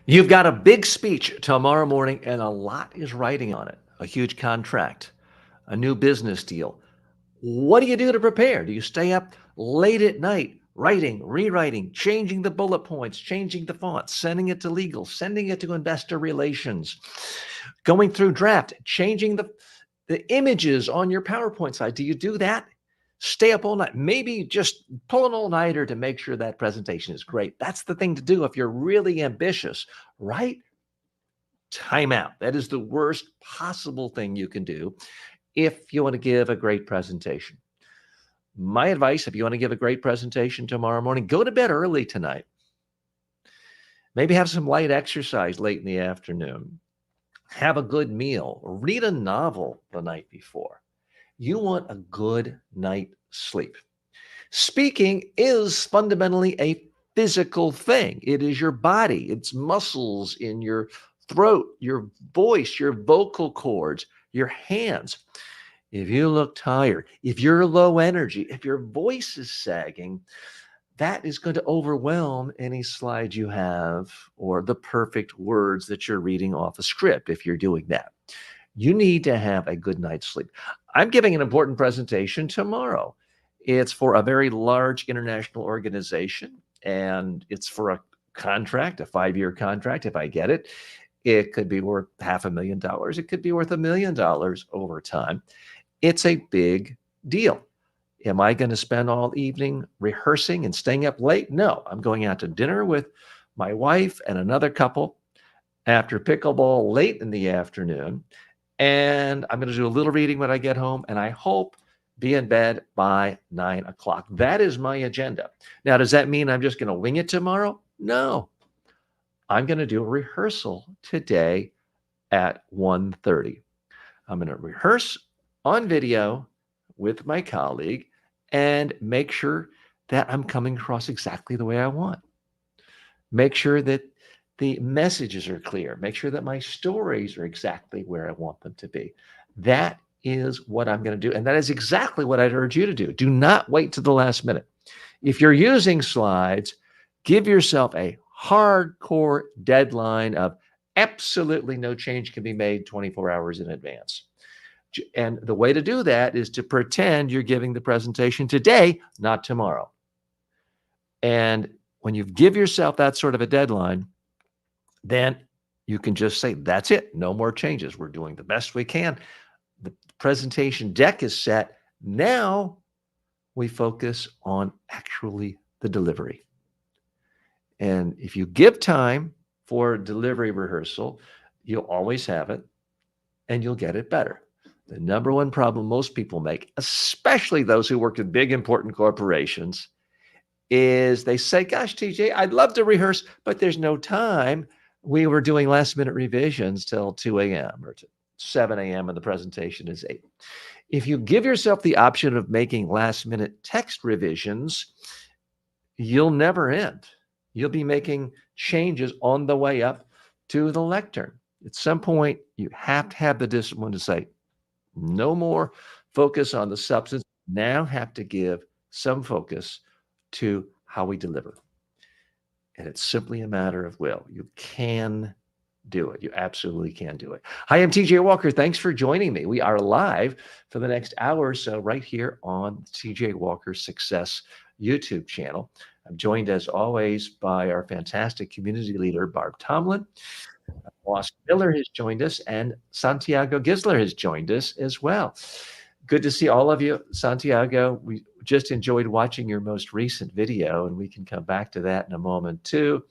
You've got a big speech tomorrow morning, and a lot is riding on it. A huge contract, a new business deal. What do you do to prepare? Do you stay up late at night writing, rewriting, changing the bullet points, changing the font, sending it to legal, sending it to investor relations, going through draft, changing the images on your PowerPoint side? Do you do that? Stay up all night, maybe just pull an all-nighter to make sure that presentation is great. That's the thing to do if you're really ambitious, right? Time out. That is the worst possible thing you can do if you want to give a great presentation. My advice, if you want to give a great presentation tomorrow morning, go to bed early tonight. Maybe have some light exercise late in the afternoon. Have a good meal. Read a novel the night before. You want a good night's sleep. Speaking is fundamentally a physical thing. It is your body, it's muscles in your throat, your voice, your vocal cords, your hands. If you look tired, if you're low energy, if your voice is sagging, that is going to overwhelm any slides you have or the perfect words that you're reading off a script if you're doing that. You need to have a good night's sleep. I'm giving an important presentation tomorrow. It's for a very large international organization, and it's for a contract, a 5-year contract. If I get it, it could be worth $500,000. It could be worth $1 million over time. It's a big deal. Am I going to spend all evening rehearsing and staying up late? No, I'm going out to dinner with my wife and another couple after pickleball late in the afternoon. And I'm going to do a little reading when I get home, and I hope be in bed by 9 o'clock. That is my agenda. Now, does that mean I'm just going to wing it tomorrow? No. I'm going to do a rehearsal today at 1:30. I'm going to rehearse on video with my colleague and make sure that I'm coming across exactly the way I want. Make sure that the messages are clear. Make sure that my stories are exactly where I want them to be. That is what I'm going to do. And that is exactly what I'd urge you to do. Do not wait to the last minute. If you're using slides, give yourself a hardcore deadline of absolutely no change can be made 24 hours in advance. And the way to do that is to pretend you're giving the presentation today, not tomorrow. And when you give yourself that sort of a deadline, then you can just say, that's it. No more changes. We're doing the best we can. The presentation deck is set. Now we focus on actually the delivery. And if you give time for delivery rehearsal, you'll always have it and you'll get it better. The number one problem most people make, especially those who work in big, important corporations, is they say, gosh, TJ, I'd love to rehearse, but there's no time. We were doing last minute revisions till 2 a.m. or 7 a.m. and the presentation is 8. If you give yourself the option of making last minute text revisions, you'll never end. You'll be making changes on the way up to the lectern. At some point, you have to have the discipline to say, no more focus on the substance. Now have to give some focus to how we deliver. And it's simply a matter of will. You can do it. You absolutely can do it. Hi, I'm TJ Walker. Thanks for joining me. We are live for the next hour or so right here on TJ Walker Success YouTube channel. I'm joined as always by our fantastic community leader, Barb Tomlin. Ross Miller has joined us, and Santiago Gisler has joined us as well. Good to see all of you. Santiago, we just enjoyed watching your most recent video, and we can come back to that in a moment too.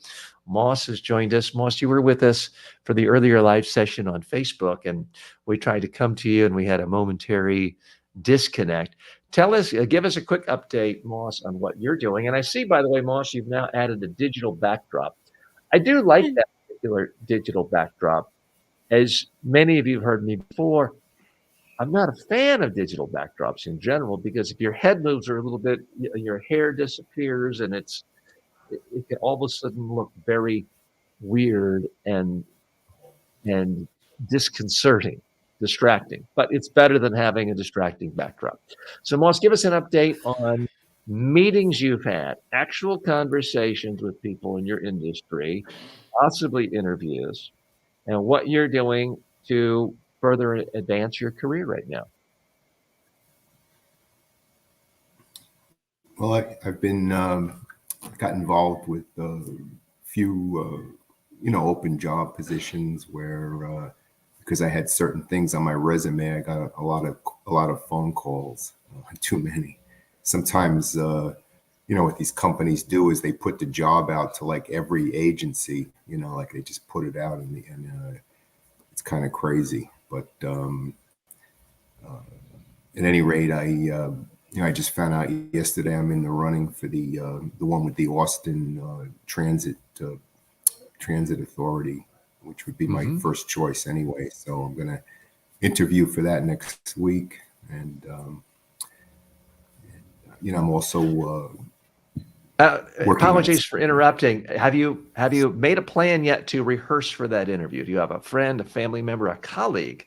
Moss has joined us. Moss, you were with us for the earlier live session on Facebook, and we tried to come to you, and we had a momentary disconnect. Tell us, give us a quick update, Moss, on what you're doing. And I see, by the way, Moss, you've now added a digital backdrop. I do like that particular digital backdrop. As many of you have heard me before, I'm not a fan of digital backdrops in general, because if your head moves or a little bit, your hair disappears, and it can all of a sudden look very weird and disconcerting, distracting. But it's better than having a distracting backdrop. So, Moss, give us an update on meetings you've had, actual conversations with people in your industry, possibly interviews, and what you're doing to further advance your career right now. Well, I've been got involved with a few, open job positions where because I had certain things on my resume, I got a lot of phone calls, too many. Sometimes, what these companies do is they put the job out to like every agency, like they just put it out and it's kind of crazy. But at any rate, I just found out yesterday I'm in the running for the one with the Austin Transit Authority, which would be my first choice anyway. So I'm going to interview for that next week, and I'm also apologies for interrupting. Have you made a plan yet to rehearse for that interview? Do you have a friend, a family member, a colleague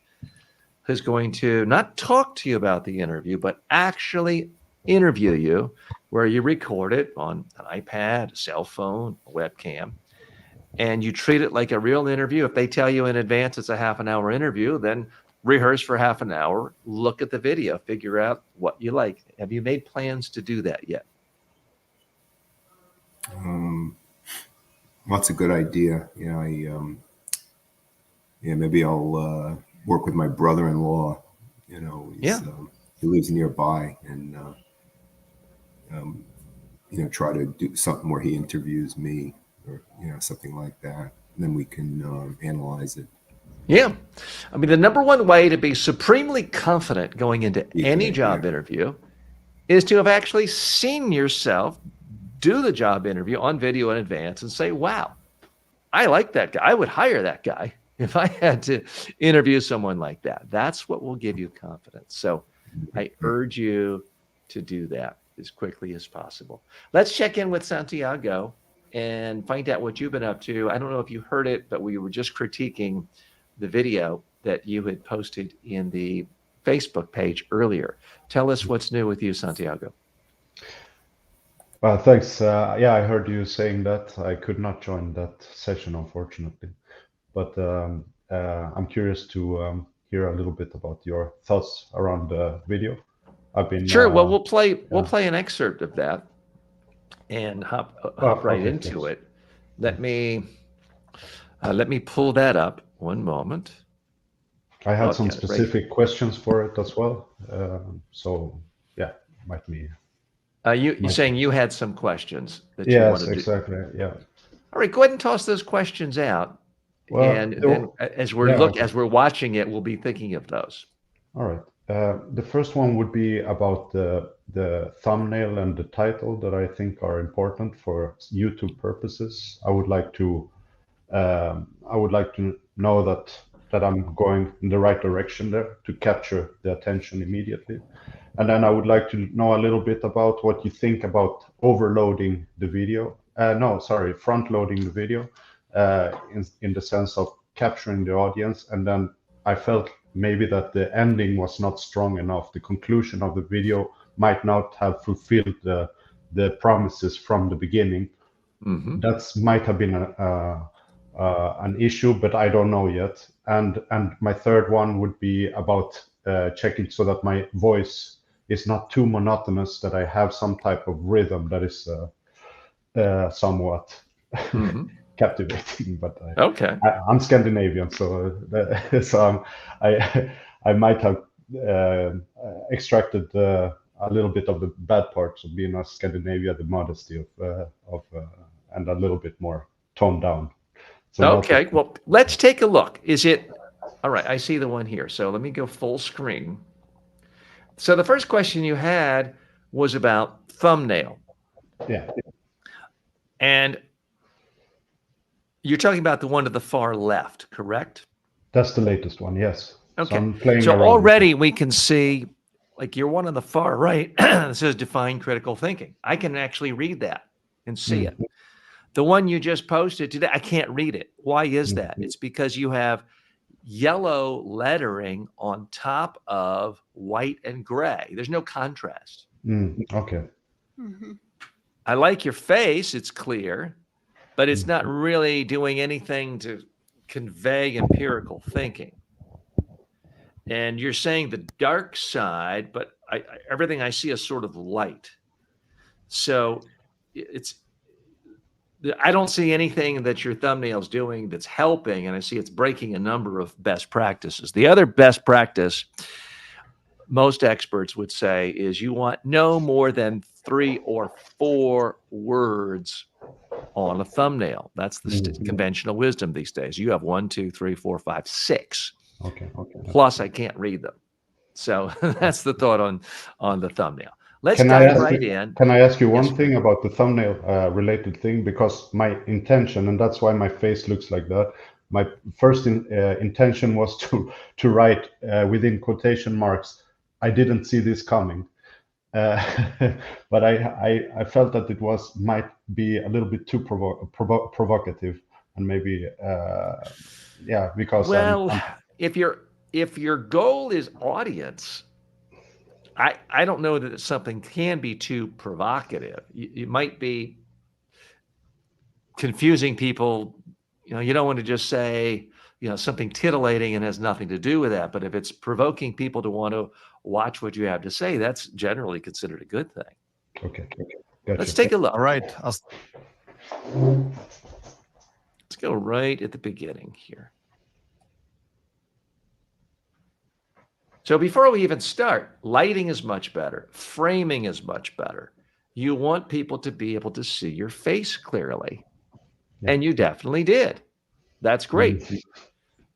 who's going to not talk to you about the interview, but actually interview you, where you record it on an iPad, a cell phone, a webcam, and you treat it like a real interview? If they tell you in advance it's a half an hour interview, then rehearse for half an hour, look at the video, figure out what you like. Have you made plans to do that yet? That's a good idea. Maybe I'll work with my brother-in-law. He lives nearby, and try to do something where he interviews me, or something like that. And then we can analyze it. Yeah. I mean, the number one way to be supremely confident going into any job interview is to have actually seen yourself do the job interview on video in advance and say, wow, I like that guy. I would hire that guy if I had to interview someone like that. That's what will give you confidence. So I urge you to do that as quickly as possible. Let's check in with Santiago and find out what you've been up to. I don't know if you heard it, but we were just critiquing the video that you had posted in the Facebook page earlier. Tell us what's new with you, Santiago. Thanks. Yeah, I heard you saying that. I could not join that session, unfortunately. But I'm curious to hear a little bit about your thoughts around the video. I've been sure. Well, we'll play an excerpt of that and hop right into it. Let me pull that up. One moment. I had some specific questions for it as well. So yeah, might be. You're saying you had some questions that you yes, wanted to. Exactly. Yeah. All right, go ahead and toss those questions out. Well, and then as we're watching it, we'll be thinking of those. All right. The first one would be about the thumbnail and the title that I think are important for YouTube purposes. I would like to know that I'm going in the right direction there to capture the attention immediately. And then I would like to know a little bit about what you think about overloading the video. Front loading the video in the sense of capturing the audience. And then I felt maybe that the ending was not strong enough. The conclusion of the video might not have fulfilled the promises from the beginning. Mm-hmm. That might have been an issue, but I don't know yet. And my third one would be about checking so that my voice is not too monotonous, that I have some type of rhythm that is somewhat captivating. But I'm Scandinavian, so I might have extracted a little bit of the bad parts of being a Scandinavian, the modesty of and a little bit more toned down. So okay, well, let's take a look. Is it all right? I see the one here. So let me go full screen. So the first question you had was about thumbnail. Yeah. And you're talking about the one to the far left, correct? That's the latest one, yes. Okay. So already we can see, like, you're one on the far right that says define critical thinking. I can actually read that and see it. The one you just posted today, I can't read it. Why is that? It's because you have yellow lettering on top of white and gray. There's no contrast. Okay. I like your face, it's clear, but it's not really doing anything to convey empirical thinking. And you're saying the dark side, but everything I see is sort of light. So I don't see anything that your thumbnail's doing that's helping, and I see it's breaking a number of best practices. The other best practice most experts would say is you want no more than 3 or 4 words on a thumbnail. That's the conventional wisdom these days. You have 1, 2, 3, 4, 5, 6. Okay. Plus, I can't read them. So that's the thought on the thumbnail. Let's Can dive right in. Can I ask you one thing about the thumbnail related thing? Because my intention, and that's why my face looks like that, my first intention was to write within quotation marks, I didn't see this coming. But I felt that it might be a little bit too provocative, and maybe because if your goal is audience, I don't know that something can be too provocative. You might be confusing people. You don't want to just say something titillating and has nothing to do with that. But if it's provoking people to want to watch what you have to say, that's generally considered a good thing. Okay. Gotcha. Let's take a look. All right. Let's go right at the beginning here. So before we even start, lighting is much better. Framing is much better. You want people to be able to see your face clearly. Yeah. And you definitely did. That's great.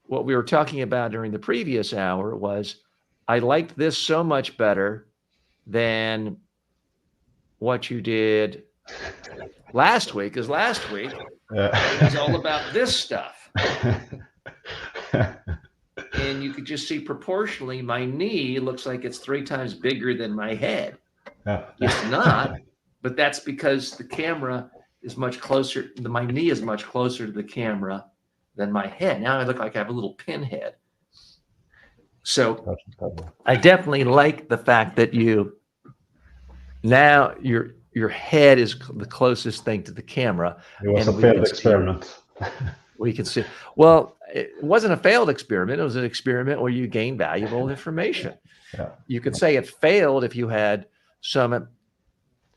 What we were talking about during the previous hour was I liked this so much better than what you did last week, because last week it was all about this stuff. And you could just see proportionally, my knee looks like it's 3 times bigger than my head. It's not, but that's because the camera is much closer. My knee is much closer to the camera than my head. Now I look like I have a little pinhead. So I definitely like the fact that now your head is the closest thing to the camera. It was a failed experiment. We can see. Well, it wasn't a failed experiment. It was an experiment where you gain valuable information. Yeah. You could say it failed if you had some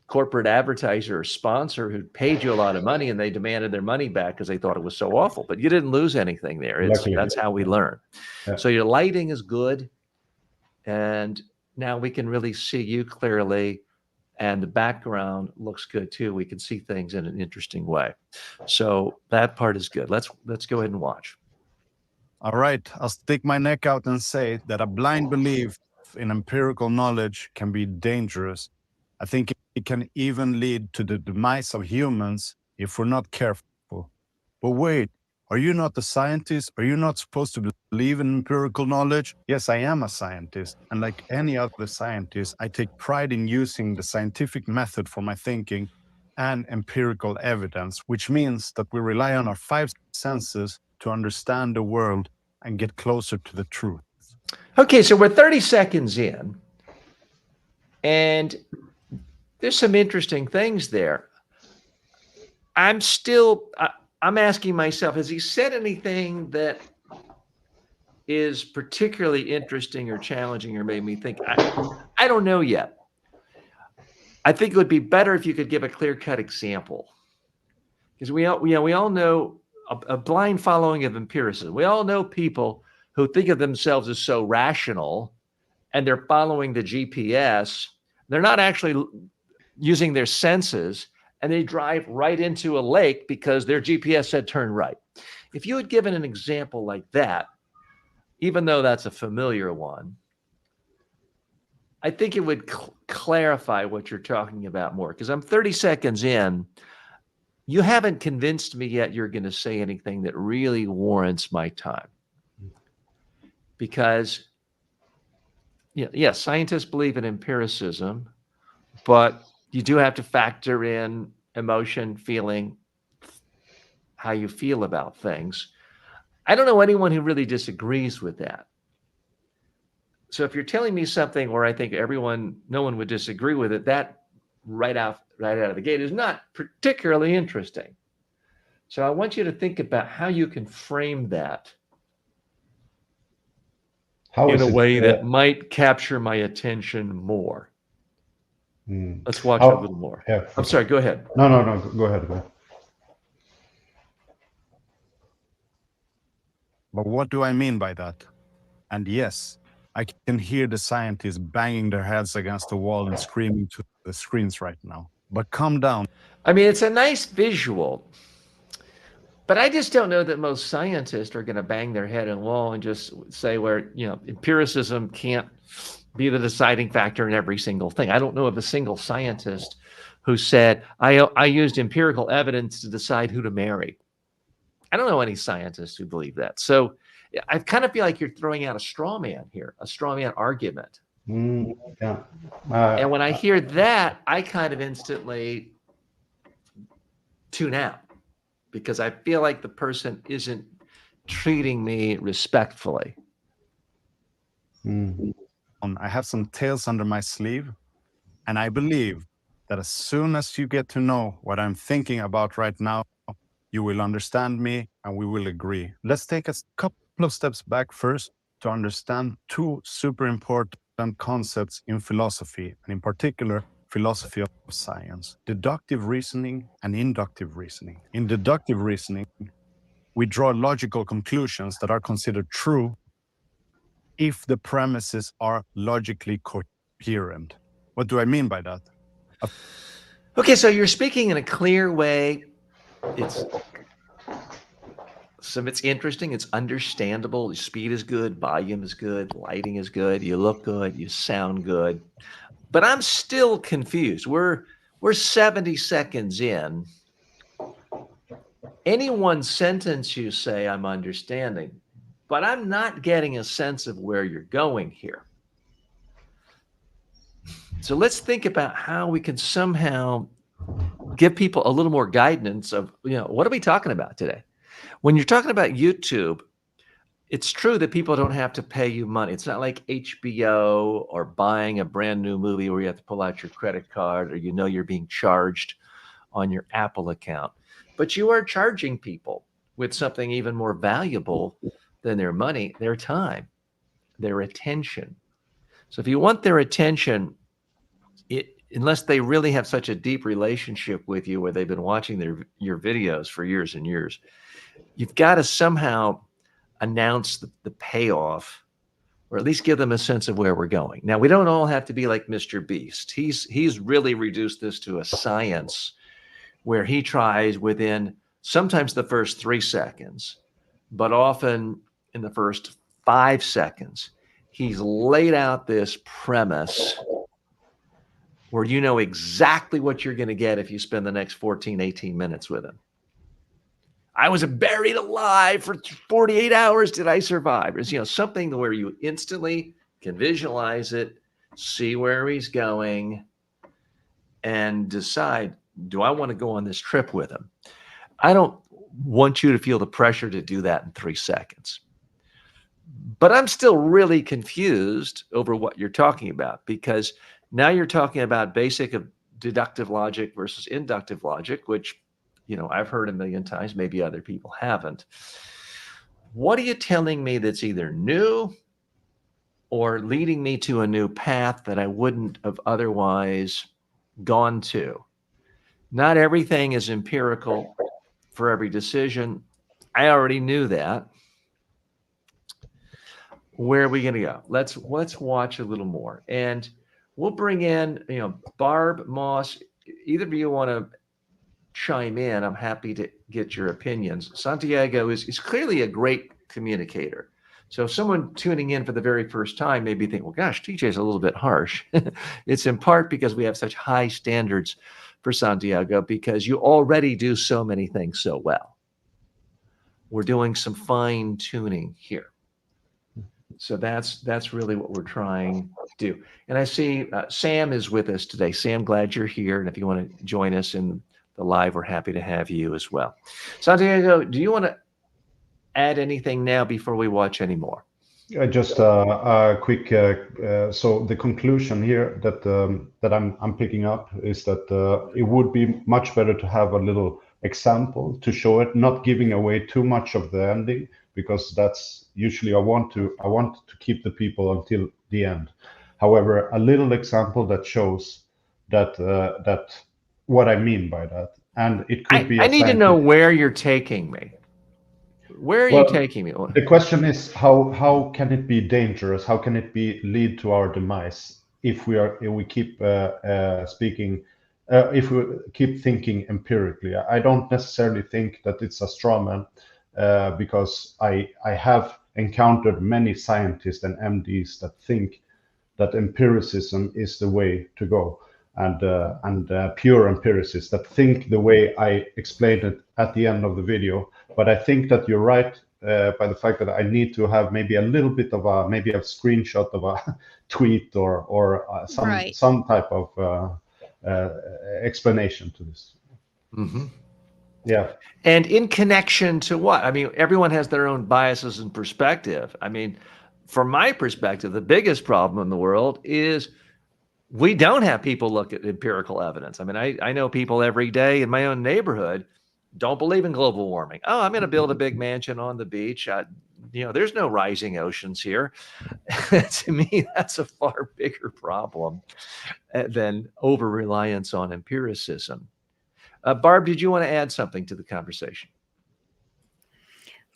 corporate advertiser or sponsor who paid you a lot of money and they demanded their money back because they thought it was so awful. But you didn't lose anything there. That's how we learn. Yeah. So your lighting is good. And now we can really see you clearly. And the background looks good too. We can see things in an interesting way. So that part is good. Let's go ahead and watch. All right. I'll stick my neck out and say that a blind belief in empirical knowledge can be dangerous. I think it can even lead to the demise of humans if we're not careful. But wait, are you not a scientist? Are you not supposed to believe in empirical knowledge? Yes, I am a scientist. And like any other scientist, I take pride in using the scientific method for my thinking and empirical evidence, which means that we rely on our 5 senses to understand the world and get closer to the truth. Okay, so we're 30 seconds in, and there's some interesting things there. I'm asking myself, has he said anything that is particularly interesting or challenging or made me think? I don't know yet. I think it would be better if you could give a clear-cut example, because we all know a blind following of empiricism. We all know people who think of themselves as so rational, and they're following the GPS. They're not actually using their senses, and they drive right into a lake because their GPS said turn right. If you had given an example like that, even though that's a familiar one, I think it would clarify what you're talking about more, because I'm 30 seconds in. You haven't convinced me yet you're going to say anything that really warrants my time. Because, yes, scientists believe in empiricism, but you do have to factor in emotion, feeling, how you feel about things. I don't know anyone who really disagrees with that. So if you're telling me something where I think no one would disagree with it, that right out of the gate is not particularly interesting. So I want you to think about how you can frame that How in is a it? way that might capture my attention more. Let's watch it a little more. Yeah, I'm sorry, go ahead. No, go ahead. Go ahead. But what do I mean by that? And yes, I can hear the scientists banging their heads against the wall and screaming to the screens right now. But calm down. I mean, it's a nice visual, but I just don't know that most scientists are going to bang their head on the wall and just say where, empiricism can't be the deciding factor in every single thing. I don't know of a single scientist who said, I used empirical evidence to decide who to marry. I don't know any scientists who believe that. So I kind of feel like you're throwing out a straw man here, a straw man argument. Yeah. And when I hear that, I kind of instantly tune out because I feel like the person isn't treating me respectfully. I have some tales under my sleeve, and I believe that as soon as you get to know what I'm thinking about right now, you will understand me and we will agree. Let's take a couple of steps back first to understand two super important concepts in philosophy, and in particular, philosophy of science: deductive reasoning and inductive reasoning. In deductive reasoning, we draw logical conclusions that are considered true if the premises are logically coherent. What do I mean by that? Okay, so you're speaking in a clear way. It's interesting. It's understandable. Speed is good. Volume is good. Lighting is good. You look good. You sound good. But I'm still confused. We're 70 seconds in. Any one sentence you say, I'm understanding, but I'm not getting a sense of where you're going here. So let's think about how we can somehow give people a little more guidance of, what are we talking about today? When you're talking about YouTube, it's true that people don't have to pay you money. It's not like HBO or buying a brand new movie where you have to pull out your credit card or you're being charged on your Apple account. But you are charging people with something even more valuable than their money, their time, their attention. So if you want their attention, unless they really have such a deep relationship with you where they've been watching your videos for years and years, you've got to somehow announce the payoff, or at least give them a sense of where we're going. Now, we don't all have to be like Mr. Beast. He's really reduced this to a science where he tries within sometimes the first 3 seconds, but often in the first 5 seconds, he's laid out this premise where you know exactly what you're going to get if you spend the next 14, 18 minutes with him. I was buried alive for 48 hours. Did I survive? It's, something where you instantly can visualize it, see where he's going, and decide, do I want to go on this trip with him? I don't want you to feel the pressure to do that in 3 seconds. But I'm still really confused over what you're talking about, because now you're talking about basic deductive logic versus inductive logic, which, I've heard a million times, maybe other people haven't. What are you telling me that's either new or leading me to a new path that I wouldn't have otherwise gone to? Not everything is empirical for every decision. I already knew that. Where are we going to go? Let's watch a little more, and we'll bring in, Barb, Moss. Either of you want to chime in? I'm happy to get your opinions. Santiago is clearly a great communicator. So if someone tuning in for the very first time maybe think, well, gosh, TJ's a little bit harsh. It's in part because we have such high standards for Santiago, because you already do so many things so well. We're doing some fine tuning here. So that's really what we're trying to do. And I see Sam is with us today. Sam, glad you're here. And if you want to join us in the live, we're happy to have you as well. Santiago, do you want to add anything now before we watch any more? Just a quick. So the conclusion here that I'm picking up is that it would be much better to have a little example to show it, not giving away too much of the ending, because that's usually I want to keep the people until the end. However, a little example that shows that what I mean by that, and it could be I a need to know scientific. where you're taking me. Where are you Well, taking me? the question is how can it be dangerous? How can it be lead to our demise if we keep speaking if we keep thinking empirically? I don't necessarily think that it's a straw man because I have encountered many scientists and MDs that think that empiricism is the way to go, and pure empiricists that think the way I explained it at the end of the video. But I think that you're right by the fact that I need to have maybe a little bit of maybe a screenshot of a tweet or Right. some type of explanation to this. Mm-hmm. Yeah. And in connection to what? I mean, everyone has their own biases and perspective. I mean, from my perspective, the biggest problem in the world is we don't have people look at empirical evidence. I mean, I know people every day in my own neighborhood don't believe in global warming. Oh, I'm going to build a big mansion on the beach. There's no rising oceans here. To me, that's a far bigger problem than over-reliance on empiricism. Barb, did you want to add something to the conversation?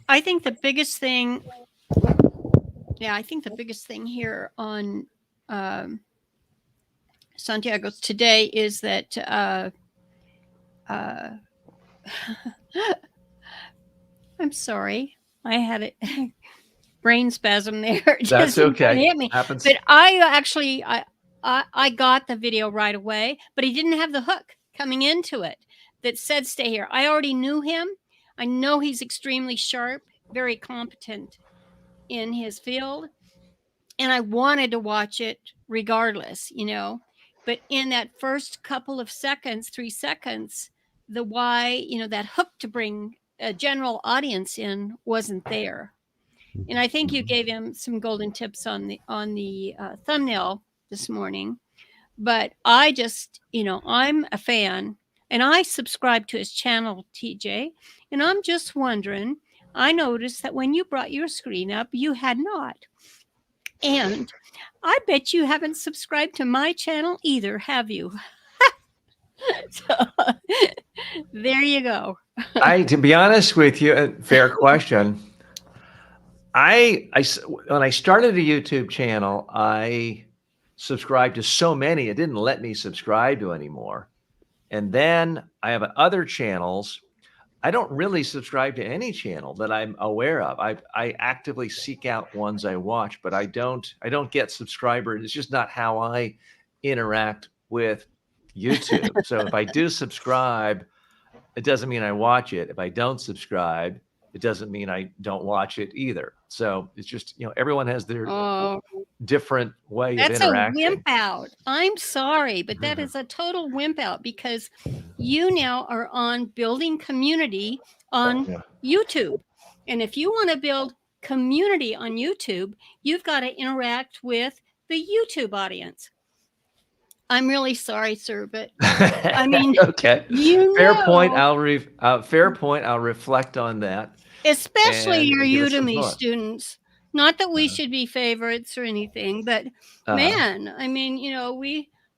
I think the biggest thing, here on Santiago's today is that I'm sorry, I had a brain spasm there. That's okay. Hit me. Happens. But I got the video right away, but he didn't have the hook coming into it that said stay here. I already knew him. I know he's extremely sharp, very competent in his field, and I wanted to watch it regardless, but in that first couple of seconds, 3 seconds, the why, that hook to bring a general audience in wasn't there. And I think you gave him some golden tips on the thumbnail this morning, but I just, I'm a fan and I subscribe to his channel, TJ, and I'm just wondering, I noticed that when you brought your screen up, you had not. And I bet you haven't subscribed to my channel either, have you? So, there you go. To be honest with you, fair question. When I started a YouTube channel, I subscribed to so many, it didn't let me subscribe to anymore. And then I have other channels. I don't really subscribe to any channel that I'm aware of. I actively seek out ones I watch, but I don't get subscribers. It's just not how I interact with YouTube. So if I do subscribe, it doesn't mean I watch it. If I don't subscribe, it doesn't mean I don't watch it either. So it's just, everyone has their different way of interacting. That's a wimp out. I'm sorry, but that is a total wimp out because you now are on building community on YouTube. And if you want to build community on YouTube, you've got to interact with the YouTube audience. I'm really sorry, sir, but I mean, okay. Fair point. Fair point. I'll reflect on that. Especially your Udemy students. Not that we should be favorites or anything, but man, I mean,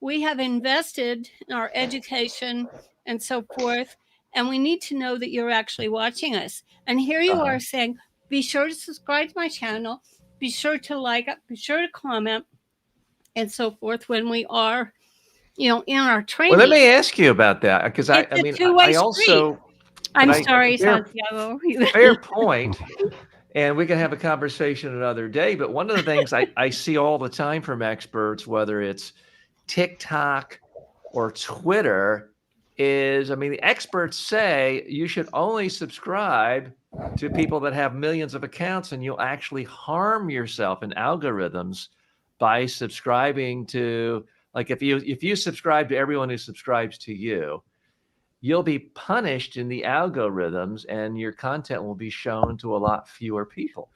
we have invested in our education and so forth, and we need to know that you're actually watching us. And here you are saying, be sure to subscribe to my channel, be sure to like it, be sure to comment, and so forth when we are, in our training. Well, let me ask you about that because I also. I'm sorry, Santiago. Fair point. And we can have a conversation another day. But one of the things I see all the time from experts, whether it's TikTok or Twitter, is, the experts say you should only subscribe to people that have millions of accounts, and you'll actually harm yourself in algorithms by subscribing to, like, if you subscribe to everyone who subscribes to you, you'll be punished in the algorithms and your content will be shown to a lot fewer people.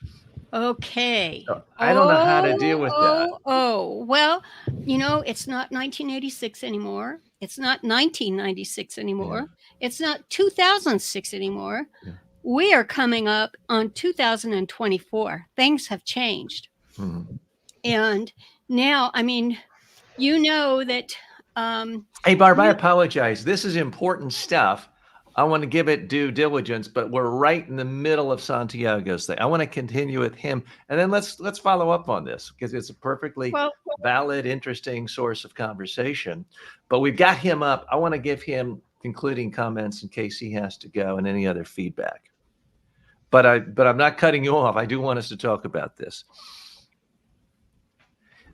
Okay. So I don't know how to deal with that. Well, it's not 1986 anymore. It's not 1996 anymore. It's not 2006 anymore. Yeah. We are coming up on 2024. Things have changed. Mhm. And now, I mean, that Hey, Barb, I apologize. This is important stuff. I want to give it due diligence, but we're right in the middle of Santiago's thing. I want to continue with him, and then let's follow up on this because it's a perfectly valid, interesting source of conversation. But we've got him up. I want to give him concluding comments in case he has to go and any other feedback. But I'm not cutting you off. I do want us to talk about this.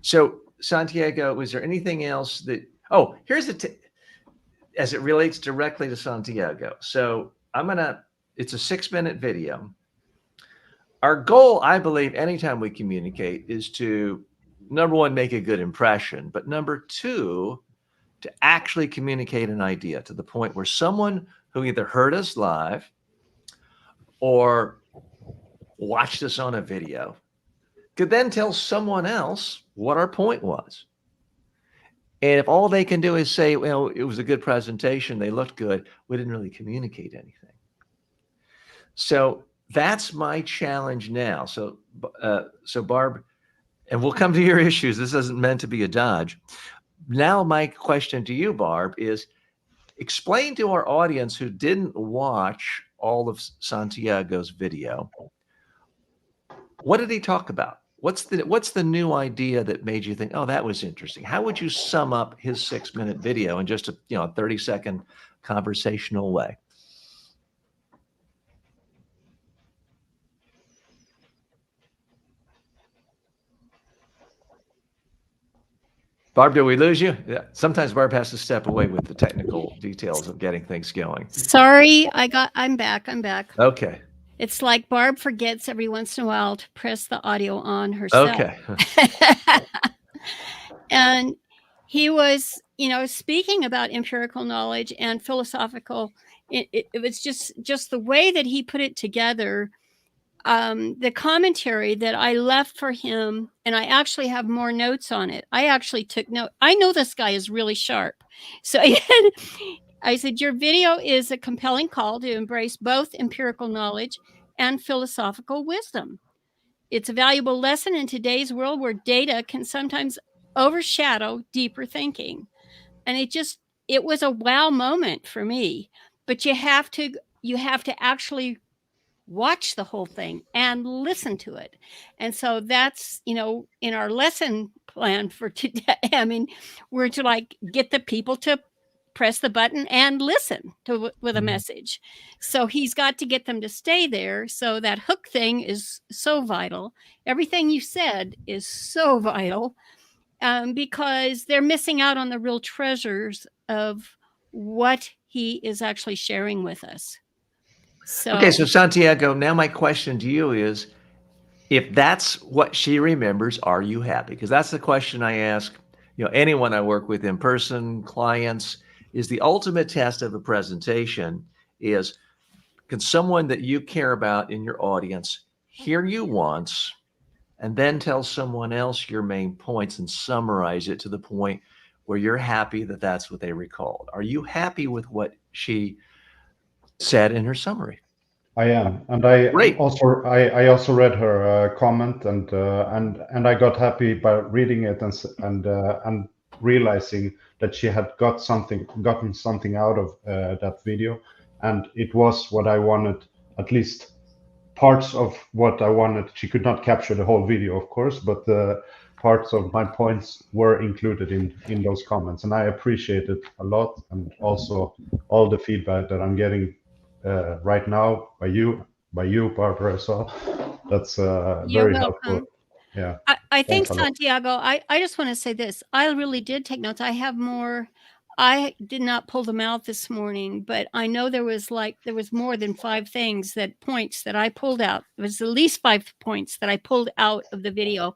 So, Santiago, was there anything else that? Oh, here's as it relates directly to Santiago. So it's a 6-minute video. Our goal, I believe, anytime we communicate is to, number one, make a good impression, but number two, to actually communicate an idea to the point where someone who either heard us live or watched us on a video could then tell someone else what our point was. And if all they can do is say, well, it was a good presentation, they looked good, we didn't really communicate anything. So that's my challenge now. So Barb, and we'll come to your issues. This isn't meant to be a dodge. Now my question to you, Barb, is explain to our audience who didn't watch all of Santiago's video, what did he talk about? What's the new idea that made you think, oh, that was interesting? How would you sum up his 6-minute video in just a 30-second conversational way? Barb, did we lose you? Yeah. Sometimes Barb has to step away with the technical details of getting things going. Sorry, I'm back. Okay. It's like Barb forgets every once in a while to press the audio on herself. Okay. And he was, speaking about empirical knowledge and philosophical. It was just the way that he put it together. The commentary that I left for him, and I actually have more notes on it. I actually took note. I know this guy is really sharp. So I said, your video is a compelling call to embrace both empirical knowledge and philosophical wisdom. It's a valuable lesson in today's world where data can sometimes overshadow deeper thinking. And it was a wow moment for me. But you have to actually watch the whole thing and listen to it. And so that's, in our lesson plan for today, I mean, we're to get the people to press the button and listen with a message. So he's got to get them to stay there. So that hook thing is so vital. Everything you said is so vital because they're missing out on the real treasures of what he is actually sharing with us. Okay, so Santiago, now my question to you is, if that's what she remembers, are you happy? Because that's the question I ask, anyone I work with in person, clients, is the ultimate test of a presentation is, can someone that you care about in your audience hear you once and then tell someone else your main points and summarize it to the point where you're happy that that's what they recalled? Are you happy with what she said in her summary? I am, and I Great. also read her comment, and I got happy by reading it and realizing that she had gotten something out of that video, and it was what I wanted, at least parts of what I wanted. She could not capture the whole video, of course, but parts of my points were included in those comments, and I appreciate it a lot, and also all the feedback that I'm getting right now by you, Barbara, as well. That's very helpful. Yeah. I think, Santiago, I just want to say this. I really did take notes. I have more. I did not pull them out this morning, but I know there was more than 5 points that I pulled out. It was at least 5 points that I pulled out of the video.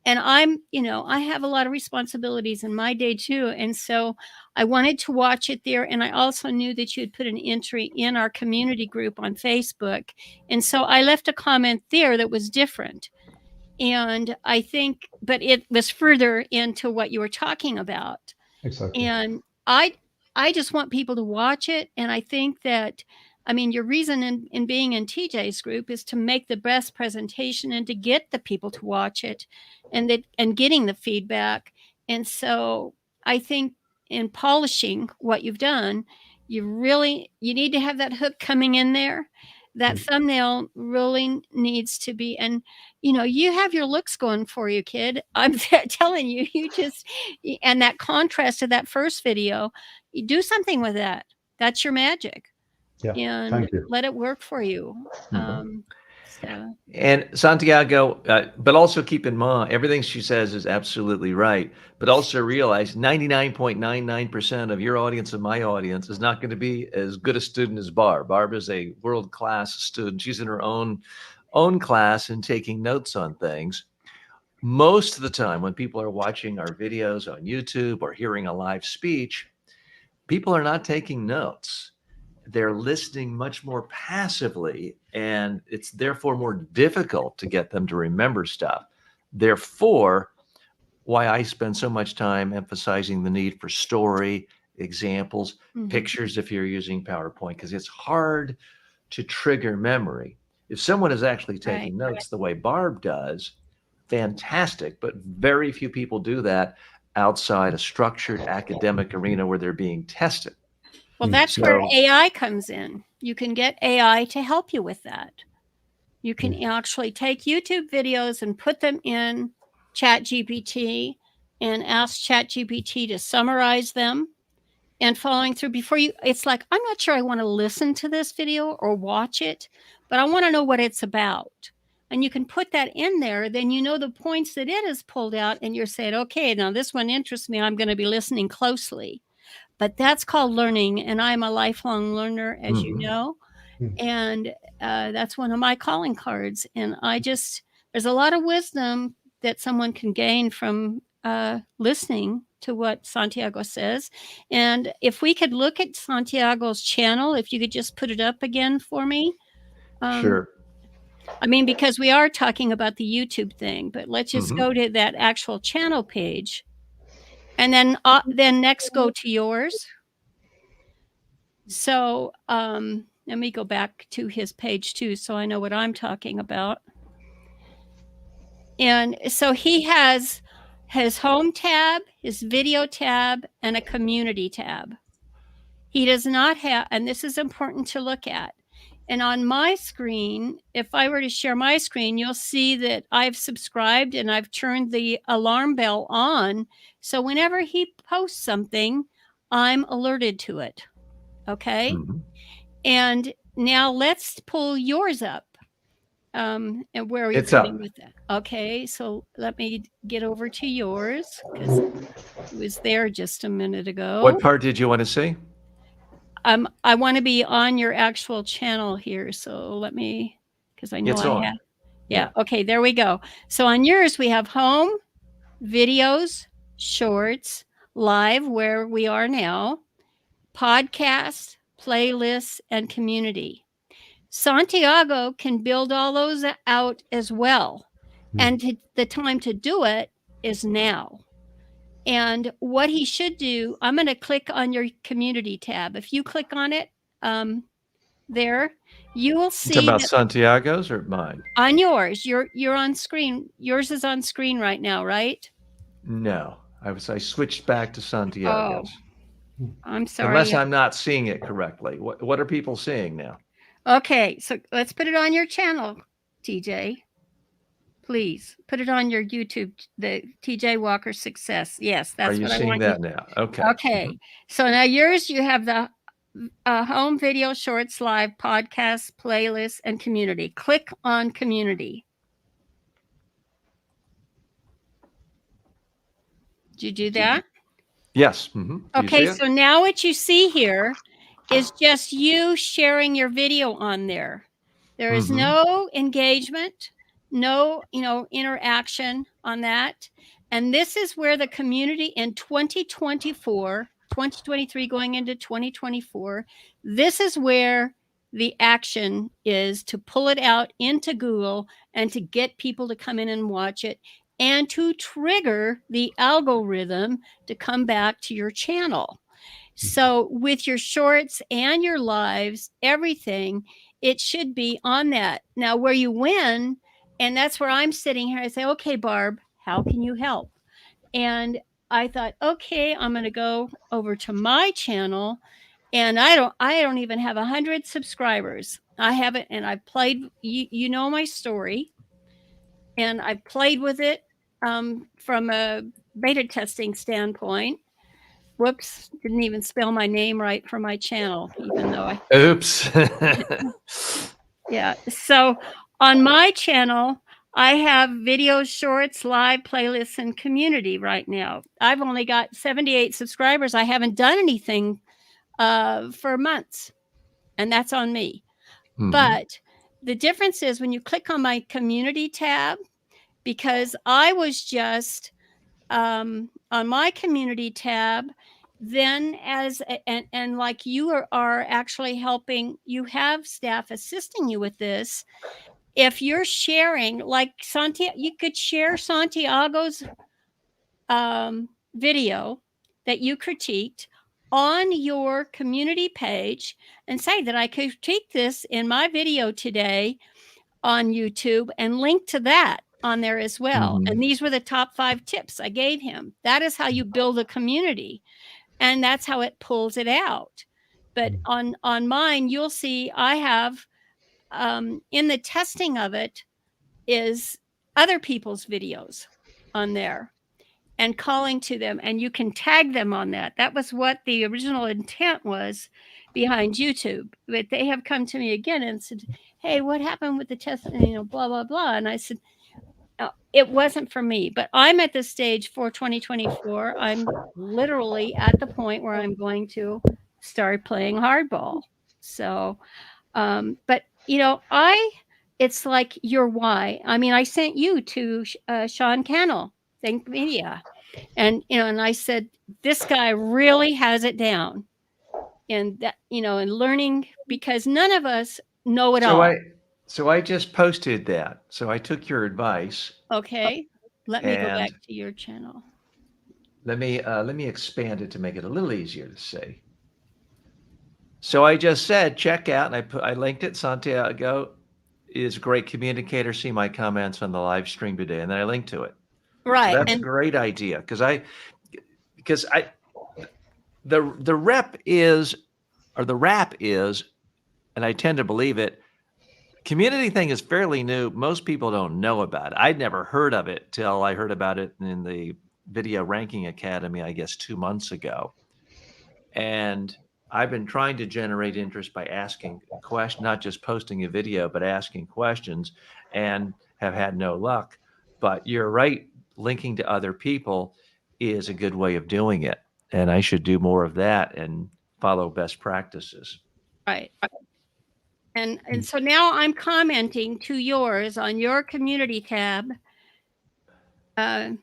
And I have a lot of responsibilities in my day too. And so I wanted to watch it there. And I also knew that you had put an entry in our community group on Facebook. And so I left a comment there that was different. And I think, but it was further into what you were talking about. Exactly. And I just want people to watch it. And I think that, I mean, your reason in being in TJ's group is to make the best presentation and to get the people to watch it and getting the feedback. And so I think in polishing what you've done, you need to have that hook coming in there. That thumbnail really needs to be, and you have your looks going for you, kid. I'm telling you, and that contrast to that first video, you do something with that. That's your magic. Yeah. And Thank you. let it work for you. So And Santiago, but also keep in mind, everything she says is absolutely right. But also realize 99.99% of your audience and my audience is not going to be as good a student as Barb. Barb is a world-class student. She's in her own class and taking notes on things. Most of the time when people are watching our videos on YouTube or hearing a live speech, people are not taking notes. They're listening much more passively, and it's therefore more difficult to get them to remember stuff. Therefore, why I spend so much time emphasizing the need for story, examples, pictures if you're using PowerPoint, because it's hard to trigger memory. If someone is actually taking notes the way Barb does, fantastic, but very few people do that outside a structured academic arena where they're being tested. Well, that's where AI comes in. You can get AI to help you with that. You can actually take YouTube videos and put them in ChatGPT and ask ChatGPT to summarize them and following through before it's like, I'm not sure I want to listen to this video or watch it, but I want to know what it's about. And you can put that in there, then the points that it has pulled out, and you're saying, okay, now this one interests me. I'm going to be listening closely. But that's called learning, and I'm a lifelong learner, as you know, and that's one of my calling cards. And there's a lot of wisdom that someone can gain from listening to what Santiago says. And if we could look at Santiago's channel, if you could just put it up again for me. Sure. I mean, because we are talking about the YouTube thing, but let's just go to that actual channel page. And then next go to yours. So let me go back to his page too, so I know what I'm talking about. And so he has his home tab, his video tab, and a community tab. He does not have, and this is important to look at. And on my screen, if I were to share my screen, you'll see that I've subscribed and I've turned the alarm bell on. So whenever he posts something, I'm alerted to it. Okay. And now let's pull yours up. And where are you coming with that? Okay. So let me get over to yours because it was there just a minute ago. What part did you want to see? I want to be on your actual channel here. So let me, because I know it's I on. have. Yeah. Okay. There we go. So on yours, we have home, videos, shorts, live, where we are now, podcast, playlists, and community. Santiago can build all those out as well. And the time to do it is now. And what he should do, I'm going to click on your community tab. If you click on it there, you will see it's about Santiago's or mine? On yours. You're on screen. Yours is on screen right now, right? No, I switched back to Santiago's. I'm sorry. Unless I'm not seeing it correctly. What are people seeing now? Okay, so let's put it on your channel, TJ. Please put it on your YouTube, the TJ Walker Success. Yes, that's what I want. Are you seeing that now? Okay. Okay. So now yours, you have the home, video, shorts, live, podcast, playlist, and community. Click on community. Did you do that? Yes. Okay, so now what you see here is just you sharing your video on there. There is no engagement, no, interaction on that. And this is where the community in 2024, 2023 going into 2024, this is where the action is to pull it out into Google and to get people to come in and watch it and to trigger the algorithm to come back to your channel. So with your shorts and your lives, everything, it should be on that. Now, where you win, and that's where I'm sitting here, I say, okay, Barb, how can you help? And I thought, okay, I'm going to go over to my channel, and I don't even have 100 subscribers. I haven't, and I've played, you know my story, and I've played with it from a beta testing standpoint. Whoops, didn't even spell my name right for my channel, even though I. Oops. Yeah. So on my channel, I have videos, shorts, live playlists, and community right now. I've only got 78 subscribers. I haven't done anything for months, and that's on me. Mhm. But the difference is when you click on my community tab, because I was just on my community tab, then and like you are actually helping, you have staff assisting you with this. If you're sharing, like Santiago, you could share Santiago's video that you critiqued on your community page and say that I critiqued this in my video today on YouTube and link to that on there as well. Mhm. And these were the top 5 tips I gave him. That is how you build a community, and that's how it pulls it out. But on mine, you'll see I have in the testing of it is other people's videos on there and calling to them, and you can tag them on that. That was what the original intent was behind YouTube. But they have come to me again and said, hey, what happened with the test? You know, blah, blah, blah. And I said, it wasn't for me, but I'm at this stage for 2024. I'm literally at the point where I'm going to start playing hardball. So, but you know, it's like your why. I mean, I sent you to Sean Cannell, Think Media, and you know, and I said this guy really has it down, and that, you know, and learning, because none of us know it all. So I just posted that. So I took your advice, Okay, let me go back and to your channel. let me expand it to make it a little easier to see. So I just said check out, and I linked it. Santiago is a great communicator. See my comments on the live stream today, and then I linked to it. So Right, that's a and great idea because the rep is, or the rap is, and I tend to believe it. Community thing is fairly new. Most people don't know about it. I'd never heard of it till I heard about it in the Video Ranking Academy, I guess 2 months ago. And I've been trying to generate interest by asking questions, not just posting a video, but asking questions, and have had no luck. But you're right, linking to other people is a good way of doing it. And I should do more of that and follow best practices. right. And so now I'm commenting to yours on your community tab. And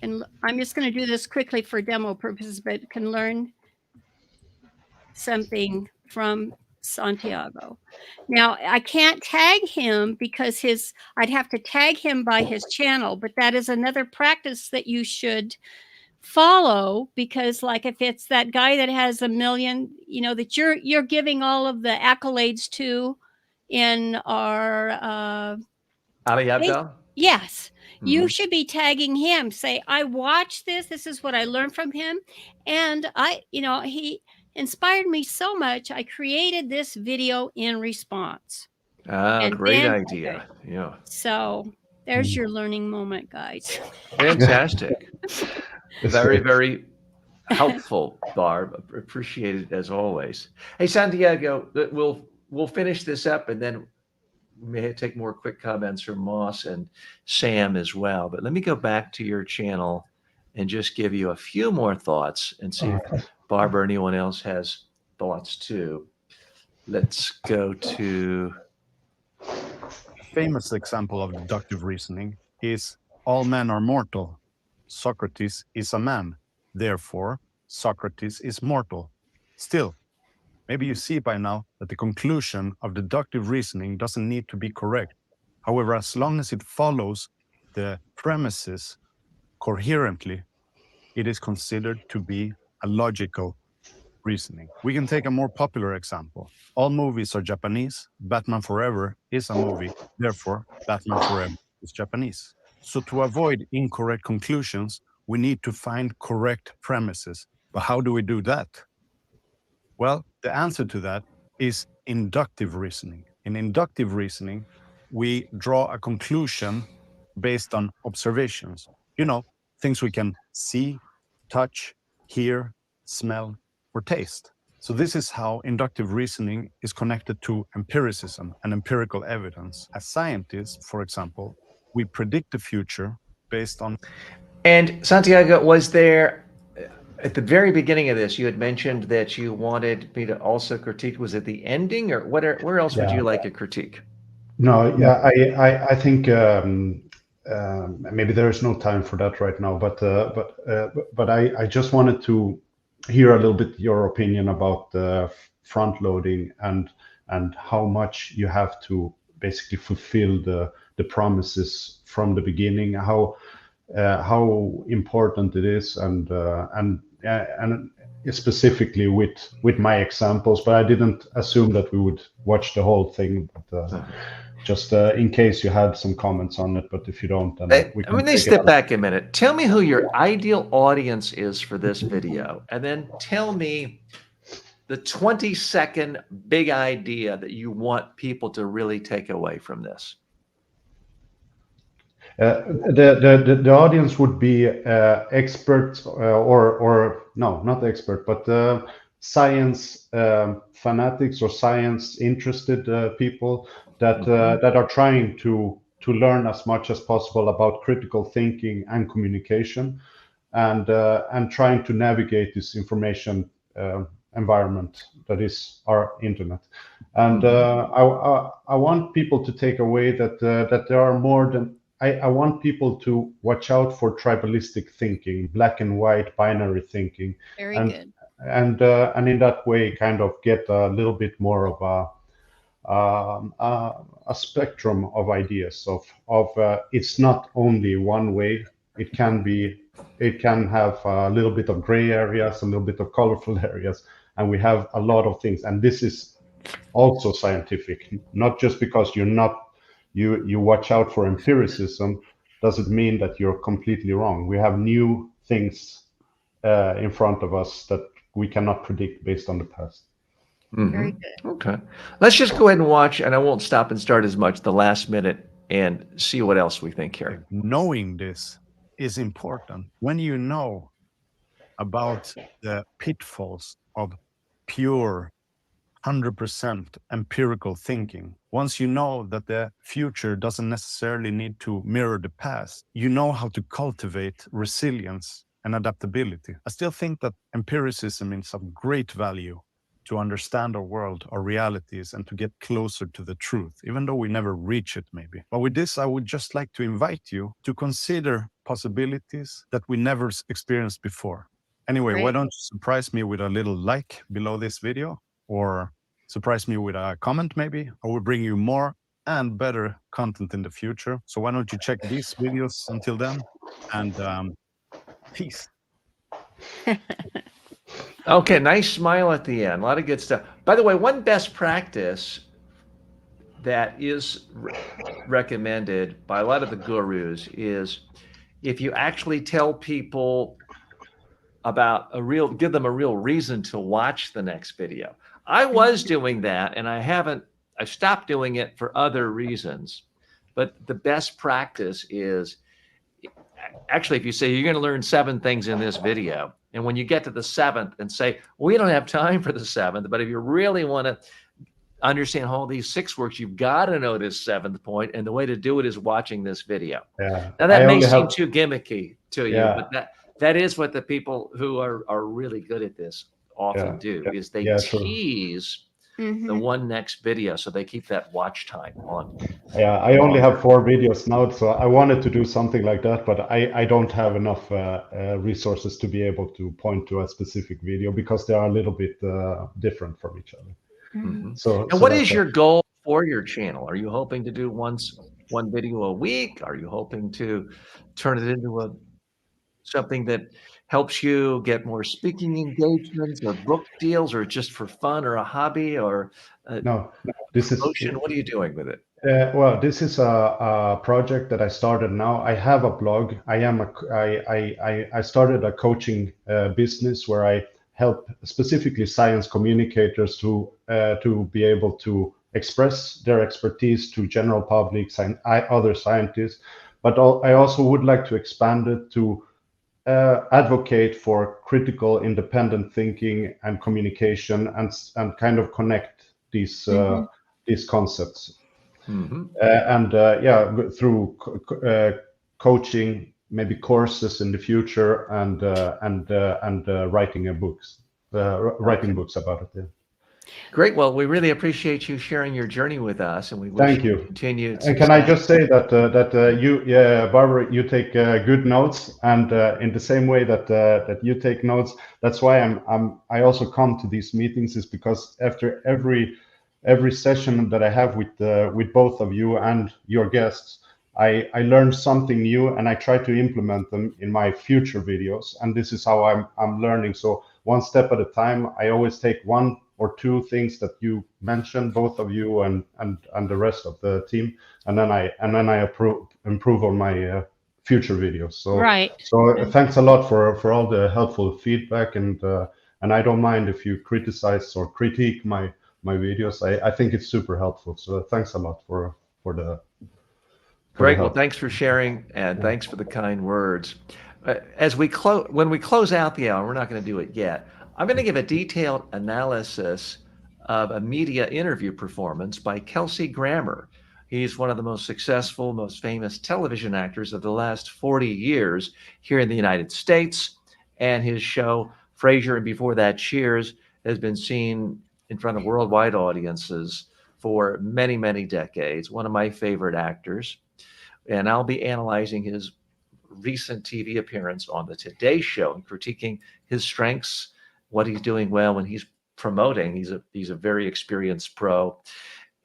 I'm just going to do this quickly for demo purposes, but can learn something from Santiago. Now, I can't tag him because I'd have to tag him by his channel, but that is another practice that you should follow, because like if it's that guy that has 1 million, you know, that you're giving all of the accolades to in our Ali Abdal? yes, you Mhm. should be tagging him. Say, I watched this. This is what I learned from him. And you know, he inspired me so much. I created this video in response. Ah, And great then, idea. Yeah. so there's your learning moment, guys. Fantastic. It's Very, great. very helpful, Barb. Appreciate it as always. Hey, Santiago, we'll finish this up, and then we may take more quick comments from Moss and Sam as well. But let me go back to your channel and just give you a few more thoughts and see if Barb or anyone else has thoughts too. Let's go to Famous example of deductive reasoning is all men are mortal. Socrates is a man. Therefore, Socrates is mortal. Still, Maybe you see by now that the conclusion of deductive reasoning doesn't need to be correct. However, as long as it follows the premises coherently, it is considered to be a logical reasoning. We can take a more popular example. All movies are Japanese. Batman Forever is a movie. Therefore, Batman Forever is Japanese. So to avoid incorrect conclusions, we need to find correct premises. But how do we do that? Well, the answer to that is inductive reasoning. In inductive reasoning, we draw a conclusion based on observations. You know, things we can see, touch, hear, smell, or taste. So this is how inductive reasoning is connected to empiricism and empirical evidence. As scientists, for example, we predict the future based on... And Santiago, was there, at the very beginning of this, you had mentioned that you wanted me to also critique, was it the ending, or where else would you like a critique? No, yeah, I think maybe there is no time for that right now, but I just wanted to hear a little bit your opinion about the front loading and how much you have to basically fulfill the promises from the beginning, how important it is, and specifically with my examples. But I didn't assume that we would watch the whole thing. But, just in case you had some comments on it, but if you don't, then we can. Let me step back a minute. Tell me who your ideal audience is for this video, and then tell me the 20-second big idea that you want people to really take away from this. The audience would be experts or no, not expert, but science fanatics or science interested people that are trying to learn as much as possible about critical thinking and communication, and trying to navigate this information environment that is our internet. And I want people to take away that there are more than. I want people to watch out for tribalistic thinking, black and white binary thinking. Very good. And in that way, kind of get a little bit more of a spectrum of ideas of it's not only one way. It can have a little bit of gray areas, a little bit of colorful areas, and we have a lot of things. And this is also scientific, not just because you watch out for empiricism doesn't mean that you're completely wrong. We have new things in front of us that we cannot predict based on the past. Very good. Okay. Let's just go ahead and watch, and I won't stop and start as much the last minute and see what else we think here. Knowing this is important. When you know about the pitfalls of pure 100% empirical thinking, once you know that the future doesn't necessarily need to mirror the past, you know how to cultivate resilience and adaptability. I still think that empiricism is of great value to understand our world, our realities, and to get closer to the truth, even though we never reach it maybe. But with this, I would just like to invite you to consider possibilities that we never experienced before. Anyway, Great. Why don't you surprise me with a little like below this video, or surprise me with a comment maybe? I will bring you more and better content in the future. So why don't you check these videos until then, and peace. Okay, nice smile at the end. A lot of good stuff. By the way, one best practice that is recommended by a lot of the gurus is if you actually tell people about give them a real reason to watch the next video. I was doing that, and I've stopped doing it for other reasons. But the best practice is actually, if you say you're going to learn 7 things in this video, and when you get to the 7th and say, we don't have time for the 7th, but if you really want to understand how all these 6 works, you've got to know this 7th point, and the way to do it is watching this video. Yeah. Now that may seem too gimmicky to you, Yeah. but that is what the people who are really good at this often do, is they tease the one next video, so they keep that watch time on. Yeah, I only have 4 videos now, so I wanted to do something like that, but I don't have enough resources to be able to point to a specific video because they are a little bit different from each other. So, And what is your goal for your channel? Are you hoping to do one video a week? Are you hoping to turn it into something that helps you get more speaking engagements or book deals, or just for fun or a hobby or no, this promotion? What are you doing with it? Well, this is a project that I started now. I have a blog. I started a coaching business where I help specifically science communicators to be able to express their expertise to general publics and other scientists. But I also would like to expand it to advocate for critical, independent thinking and communication, and kind of connect these concepts. Through coaching, maybe courses in the future, and writing books about it. Yeah. Great. Well, we really appreciate you sharing your journey with us, and we wish Thank you. Continued And can I just say that you, Barbara, you take good notes, and in the same way that you take notes, that's why I also come to these meetings, is because after every session that I have with both of you and your guests, I learn something new, and I try to implement them in my future videos. And this is how I'm learning. So one step at a time. I always take 1 or 2 things that you mentioned, both of you and the rest of the team, and then I improve on my future videos. So So thanks a lot for all the helpful feedback, and I don't mind if you criticize or critique my videos. I think it's super helpful. So thanks a lot for the. Great. Well, thanks for sharing, and thanks for the kind words. When we close out the hour, we're not going to do it yet. I'm going to give a detailed analysis of a media interview performance by Kelsey Grammer. He's one of the most successful, most famous television actors of the last 40 years here in the United States. And his show, Frasier, and before that, Cheers, has been seen in front of worldwide audiences for many, many decades. One of my favorite actors. And I'll be analyzing his recent TV appearance on the Today Show and critiquing his strengths, what he's doing well when he's promoting. He's a very experienced pro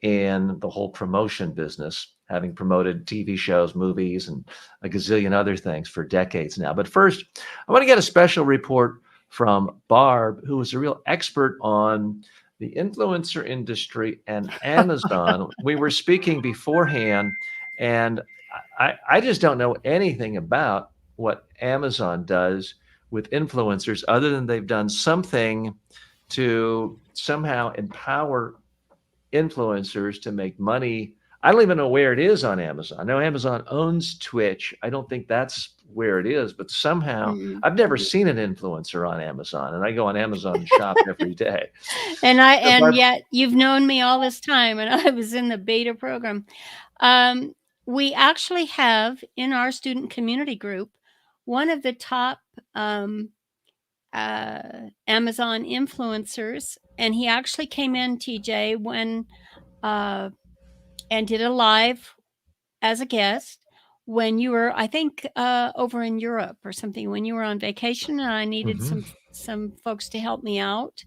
in the whole promotion business, having promoted TV shows, movies, and a gazillion other things for decades now. But first, I want to get a special report from Barb, who is a real expert on the influencer industry and Amazon. We were speaking beforehand, and I just don't know anything about what Amazon does with influencers, other than they've done something to somehow empower influencers to make money. I don't even know where it is on Amazon. I know Amazon owns Twitch. I don't think that's where it is, but somehow I've never seen an influencer on Amazon, and I go on Amazon and shop every day. And yet you've known me all this time, and I was in the beta program. We actually have in our student community group one of the top Amazon influencers, and he actually came in, TJ, when and did a live as a guest when you were, I think, over in Europe or something, when you were on vacation, and I needed some folks to help me out.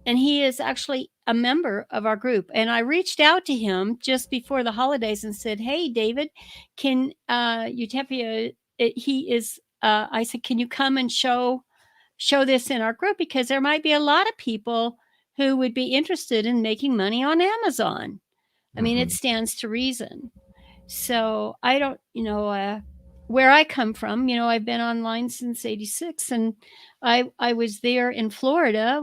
And he is actually a member of our group. And I reached out to him just before the holidays and said, "Hey, David, can Utopia?" I said, "Can you come and show this in our group, because there might be a lot of people who would be interested in making money on Amazon." I mean, it stands to reason. So I don't, where I come from, I've been online since '86, and I was there in Florida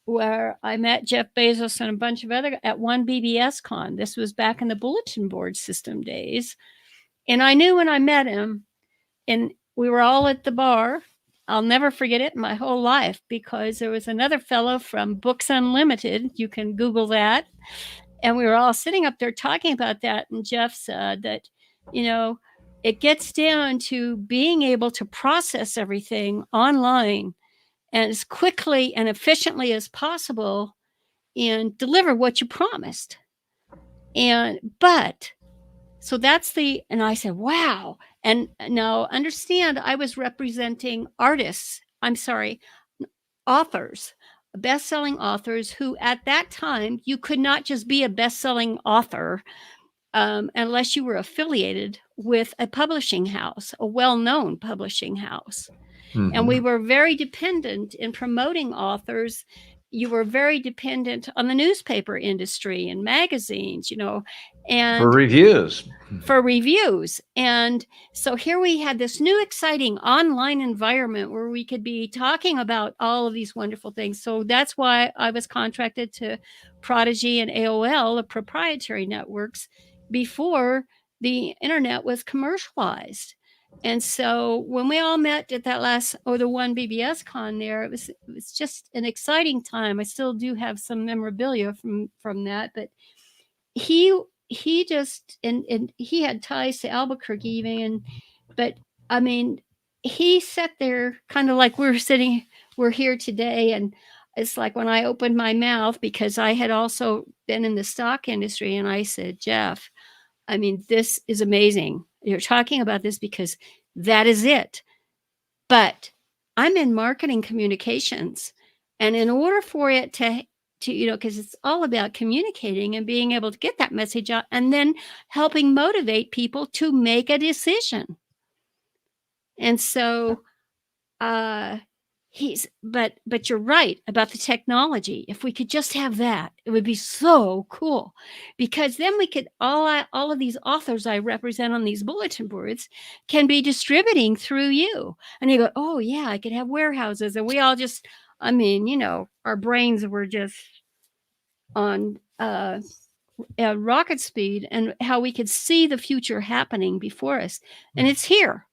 where I met Jeff Bezos and a bunch of other at one BBS con. This was back in the bulletin board system days. And I knew when I met him, and we were all at the bar. I'll never forget it in my whole life, because there was another fellow from Books Unlimited. You can Google that. And we were all sitting up there talking about that. And Jeff said that, it gets down to being able to process everything online and as quickly and efficiently as possible and deliver what you promised. But so that's and I said, wow. And now understand, I was representing authors, best-selling authors who at that time, you could not just be a best-selling author unless you were affiliated with a publishing house, a well-known publishing house. Mhm. And we were very dependent in promoting authors. You were very dependent on the newspaper industry and magazines, and for reviews. for reviews. And so here we had this new exciting online environment where we could be talking about all of these wonderful things. So that's why I was contracted to Prodigy and AOL, the proprietary networks, before the internet was commercialized. And so when we all met at that the one BBS con there, it was just an exciting time. I still do have some memorabilia from that, but he just and he had ties to Albuquerque even, but I mean, he sat there kind of like we're here today, and it's like when I opened my mouth, because I had also been in the stock industry, and I said, Jeff, I mean, this is amazing. You're talking about this because that is it. But I'm in marketing communications, and in order for it to because it's all about communicating and being able to get that message out and then helping motivate people to make a decision. And so but you're right about the technology. If we could just have that, it would be so cool, because then we could all of these authors I represent on these bulletin boards can be distributing through you. And you go, oh yeah, I could have warehouses, and we all just, I mean, our brains were just on rocket speed, and how we could see the future happening before us, and it's here.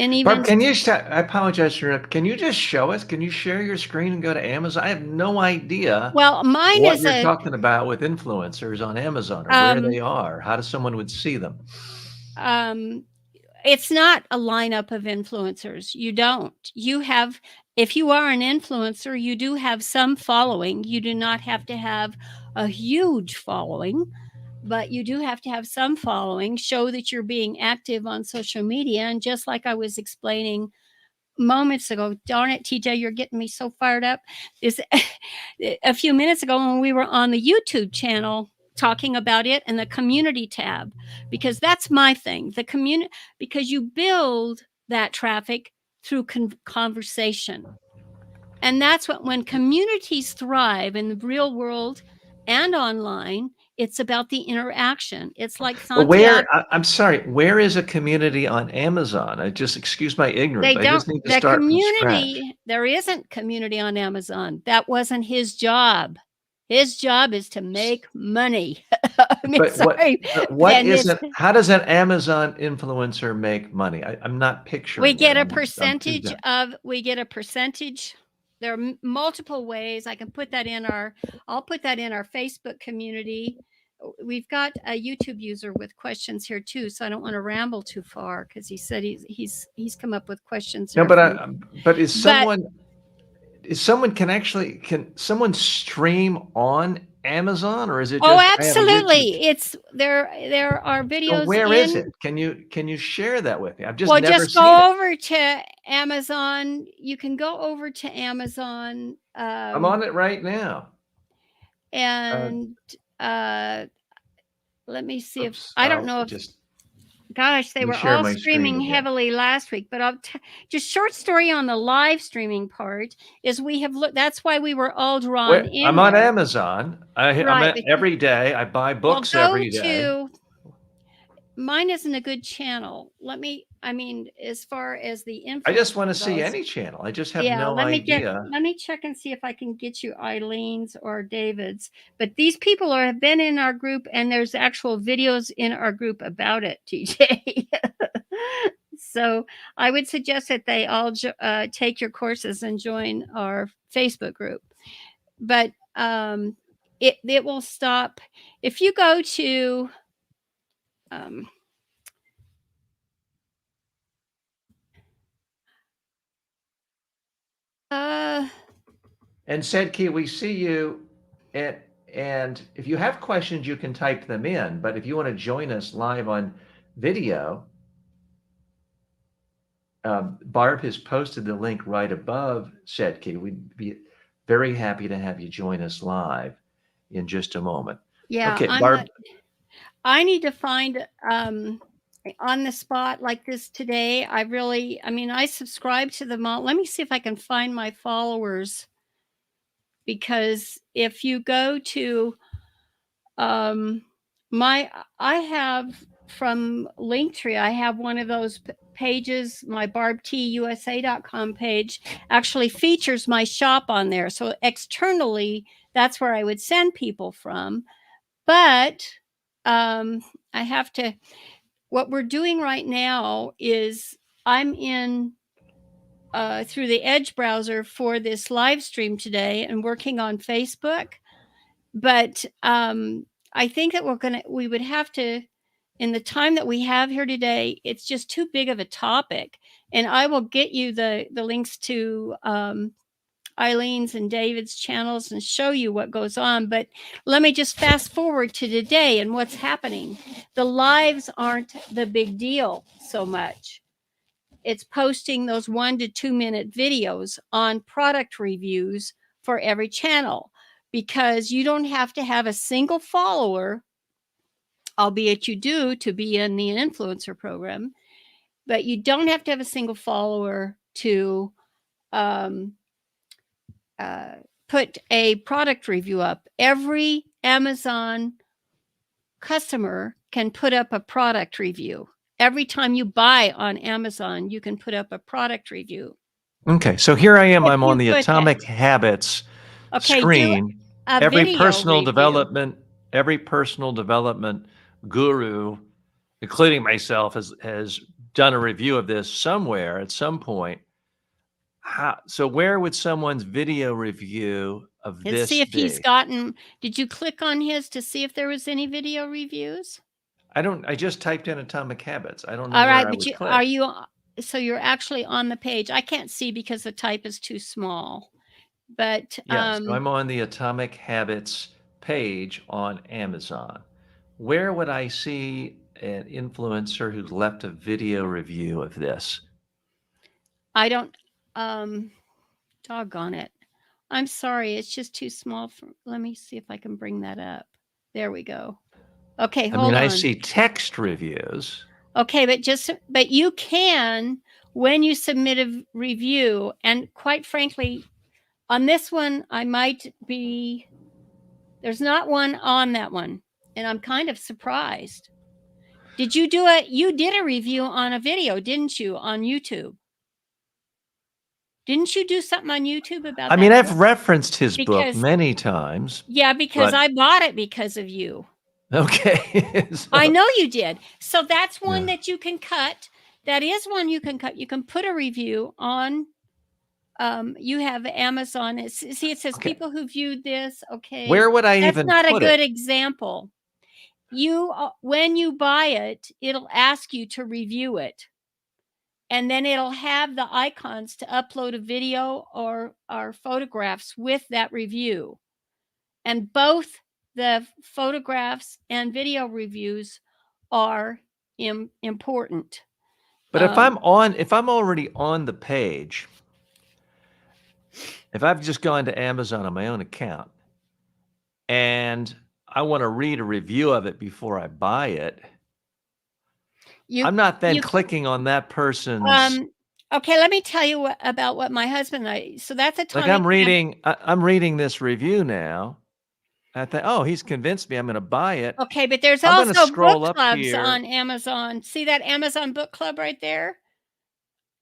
And even Barb, I apologize for interrupting. Can you just show us? Can you share your screen and go to Amazon? I have no idea well, mine what is you're talking about with influencers on Amazon, or where they are. How does someone would see them? It's not a lineup of influencers. If you are an influencer, you do have some following. You do not have to have a huge following, but you do have to have some following, show that you're being active on social media. And just like I was explaining moments ago, darn it, TJ, you're getting me so fired up, is a few minutes ago when we were on the YouTube channel talking about it and the community tab, because that's my thing, the community, because you build that traffic through conversation. And that's when communities thrive in the real world and online, it's about the interaction. It's like Santiago. I'm sorry, where is a community on Amazon? Excuse my ignorance. I just need to start from scratch. There isn't community on Amazon. That wasn't his job. His job is to make money. I mean, how does an Amazon influencer make money? I'm not picturing. We get a percentage There are multiple ways. I'll put that in our Facebook community. We've got a YouTube user with questions here too, so I don't want to ramble too far, because he said he's come up with questions. No, but can someone stream on Amazon, or is it just? Oh, absolutely! There are videos. So where is it? Can you share that with me? I've just never just seen go over to Amazon. You can go over to Amazon. I'm on it right now. And let me see if I don't know if. Gosh, they were all streaming heavily last week, but just short story on the live streaming part is we have looked. That's why we were all drawn in. I'm on Amazon. I'm every day. I buy books every day. Mine isn't a good channel. As far as the info, I just want to see any channel. I just have no idea. Let me check and see if I can get you Eileen's or David's. But these people have been in our group, and there's actual videos in our group about it, TJ. So I would suggest that they all take your courses and join our Facebook group. But it will stop if you go to. And Sedke, we see you at And if you have questions, you can type them in. But if you want to join us live on video, Barb has posted the link right above Setke. We'd be very happy to have you join us live in just a moment. Yeah, Okay, I'm Barb. not, I need to find on the spot like this today. I mean, I subscribe to them all. Let me see if I can find my followers, because if you go to I have from Linktree, I have one of those pages. My barbtusa.com page actually features my shop on there. So externally, that's where I would send people from. But I have to, what we're doing right now is I'm in through the Edge browser for this live stream today and working on Facebook. But I think that we would have to, in the time that we have here today, it's just too big of a topic. And I will get you the links to Eileen's and David's channels and show you what goes on. But let me just fast forward to today and what's happening. The lives aren't the big deal so much. It's posting those 1 to 2 minute videos on product reviews for every channel, because you don't have to have a single follower, albeit you do to be in the influencer program, but you don't have to have a single follower to put a product review up. Every Amazon customer can put up a product review. Every time you buy on Amazon, you can put up a product review. Okay, so here I am. If I'm you on the put Atomic Habits Okay, do screen. a Every video personal review. development guru, including myself, has done a review of this somewhere at some point. So where would someone's video review of Let's this see if he's be? gotten. Did you click on his to see if there was any video reviews? I just typed in Atomic Habits. I don't know All where right, I but would click. are you? So you're actually on the page. I can't see because the type is too small. But Yes, so I'm on the Atomic Habits page on Amazon. Where would I see an influencer who left a video review of this? I don't. Doggone it. I'm sorry. It's just too small. Let me see if I can bring that up. There we go. Okay, hold on. I see text reviews. Okay, but you can, when you submit a review, and quite frankly, on this one, there's not one on that one, and I'm kind of surprised. You did a review on a video, didn't you, on YouTube? Didn't you do something on YouTube about that? I've referenced his book many times. Yeah, because I bought it because of you. Okay. I know you did. So that's one that you can cut. That is one you can cut. You can put a review on. You have Amazon. It says people who viewed this. Okay. Where would I even put it? That's not a good example. When you buy it, it'll ask you to review it. And then it'll have the icons to upload a video or photographs with that review. And both the photographs and video reviews are important. But if I'm already on the page, if I've just gone to Amazon on my own account and I want to read a review of it before I buy it, I'm not then clicking on that person's. Okay, let me tell you about what my husband and I. So that's Atomic. Like I'm reading this review now. I think, oh, he's convinced me. I'm going to buy it. Okay, but there's also book clubs on Amazon. See that Amazon book club right there?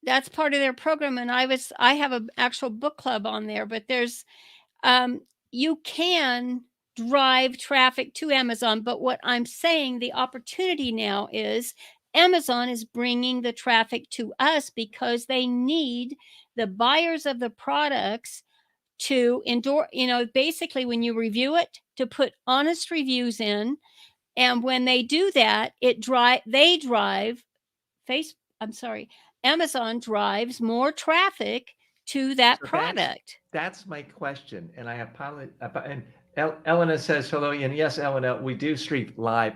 That's part of their program, and I have an actual book club on there. But there's, you can drive traffic to Amazon. But what I'm saying, the opportunity now is Amazon is bringing the traffic to us because they need the buyers of the products to endorse, basically when you review it, to put honest reviews in. And when they do that, Amazon drives more traffic to that product. That's my question. And I apologize. And Elena says hello, and yes, Elena, we do stream live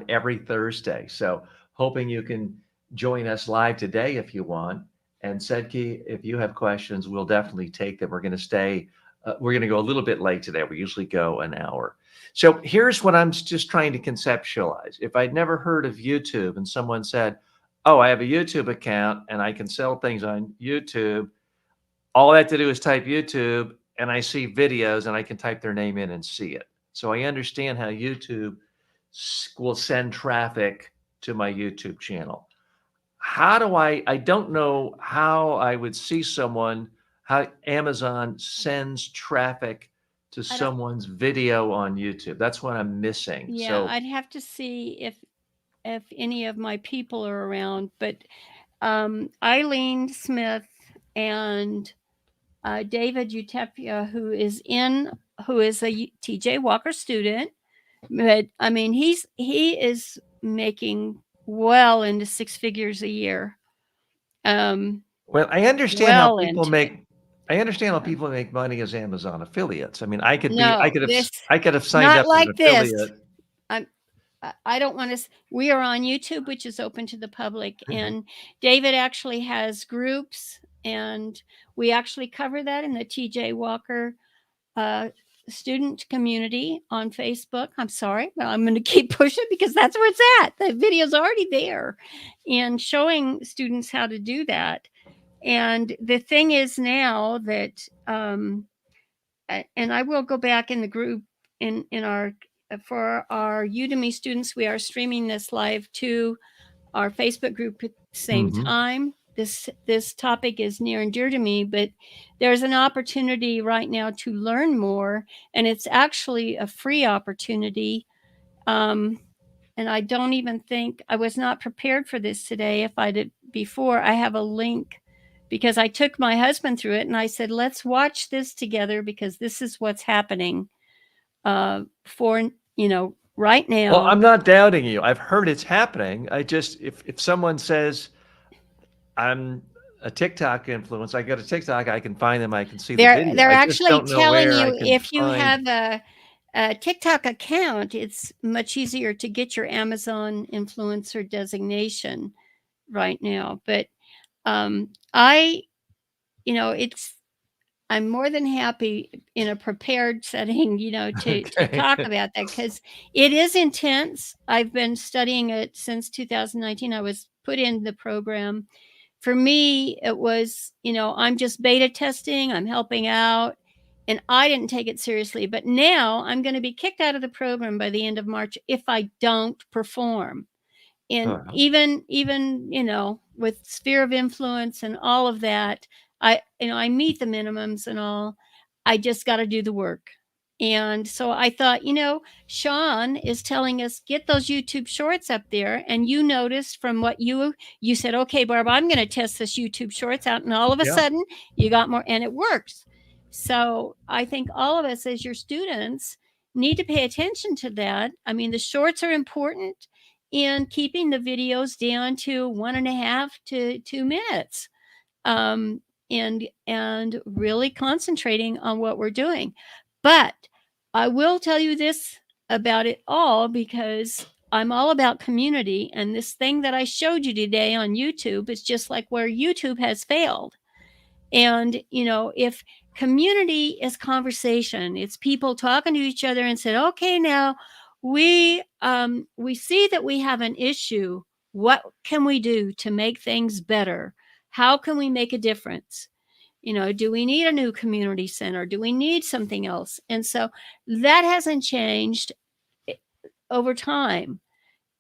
every Thursday. So hoping you can join us live today if you want. And Sedki, if you have questions, we'll definitely take them. We're going to stay. We're going to go a little bit late today. We usually go an hour. So here's what I'm just trying to conceptualize. If I'd never heard of YouTube and someone said, "Oh, I have a YouTube account and I can sell things on YouTube," all I have to do is type YouTube and I see videos and I can type their name in and see it. So I understand how YouTube will send traffic to my YouTube channel. How do I don't know how I would see someone, how Amazon sends traffic to I don't, someone's video on YouTube. That's what I'm missing. yeah, So, I'd have to see if any of my people are around, but Eileen Smith and David Utepia, who is a TJ Walker student, but I mean he is making well into 6 figures a year. well, I understand how Well people into it. make I understand how people make money as Amazon affiliates. I mean, I could No, I could have signed not up as like an this. affiliate. I don't want to. We are on YouTube, which is open to the public, and David actually has groups, and we actually cover that in the TJ Walker student community on Facebook. I'm sorry, but I'm going to keep pushing because that's where it's at. The video's already there, and showing students how to do that. And the thing is now that, and I will go back in the group in our for our Udemy students, we are streaming this live to our Facebook group at the same time. This topic is near and dear to me, but there's an opportunity right now to learn more, and it's actually a free opportunity. And I don't even think I was not prepared for this today. If I did before, I have a link because I took my husband through it and I said, let's watch this together because this is what's happening for right now. Well, I'm not doubting you. I've heard it's happening. I just if someone says I'm a TikTok influencer, I go to TikTok, I can find them, I can see the video. They're I just actually don't know telling where I you can if you find. have a TikTok account, it's much easier to get your Amazon influencer designation right now. But I'm more than happy in a prepared setting, to talk about that because it is intense. I've been studying it since 2019. I was put in the program. For me, it was, I'm just beta testing, I'm helping out, and I didn't take it seriously. But now I'm going to be kicked out of the program by the end of March if I don't perform. And even with sphere of influence and all of that, I meet the minimums and all. I just got to do the work. And so I thought, Sean is telling us get those YouTube shorts up there, and you noticed from what you said, okay, Barb, I'm going to test this YouTube shorts out, and all of a sudden you got more, and it works. So I think all of us as your students need to pay attention to that. I mean, the shorts are important, and keeping the videos down to 1.5 to 2 minutes, and really concentrating on what we're doing. But I will tell you this about it all because I'm all about community, and this thing that I showed you today on YouTube is just like where YouTube has failed. And if community is conversation, it's people talking to each other and said, okay, now we see that we have an issue. What can we do to make things better? How can we make a difference? Do we need a new community center? Do we need something else? And so that hasn't changed over time.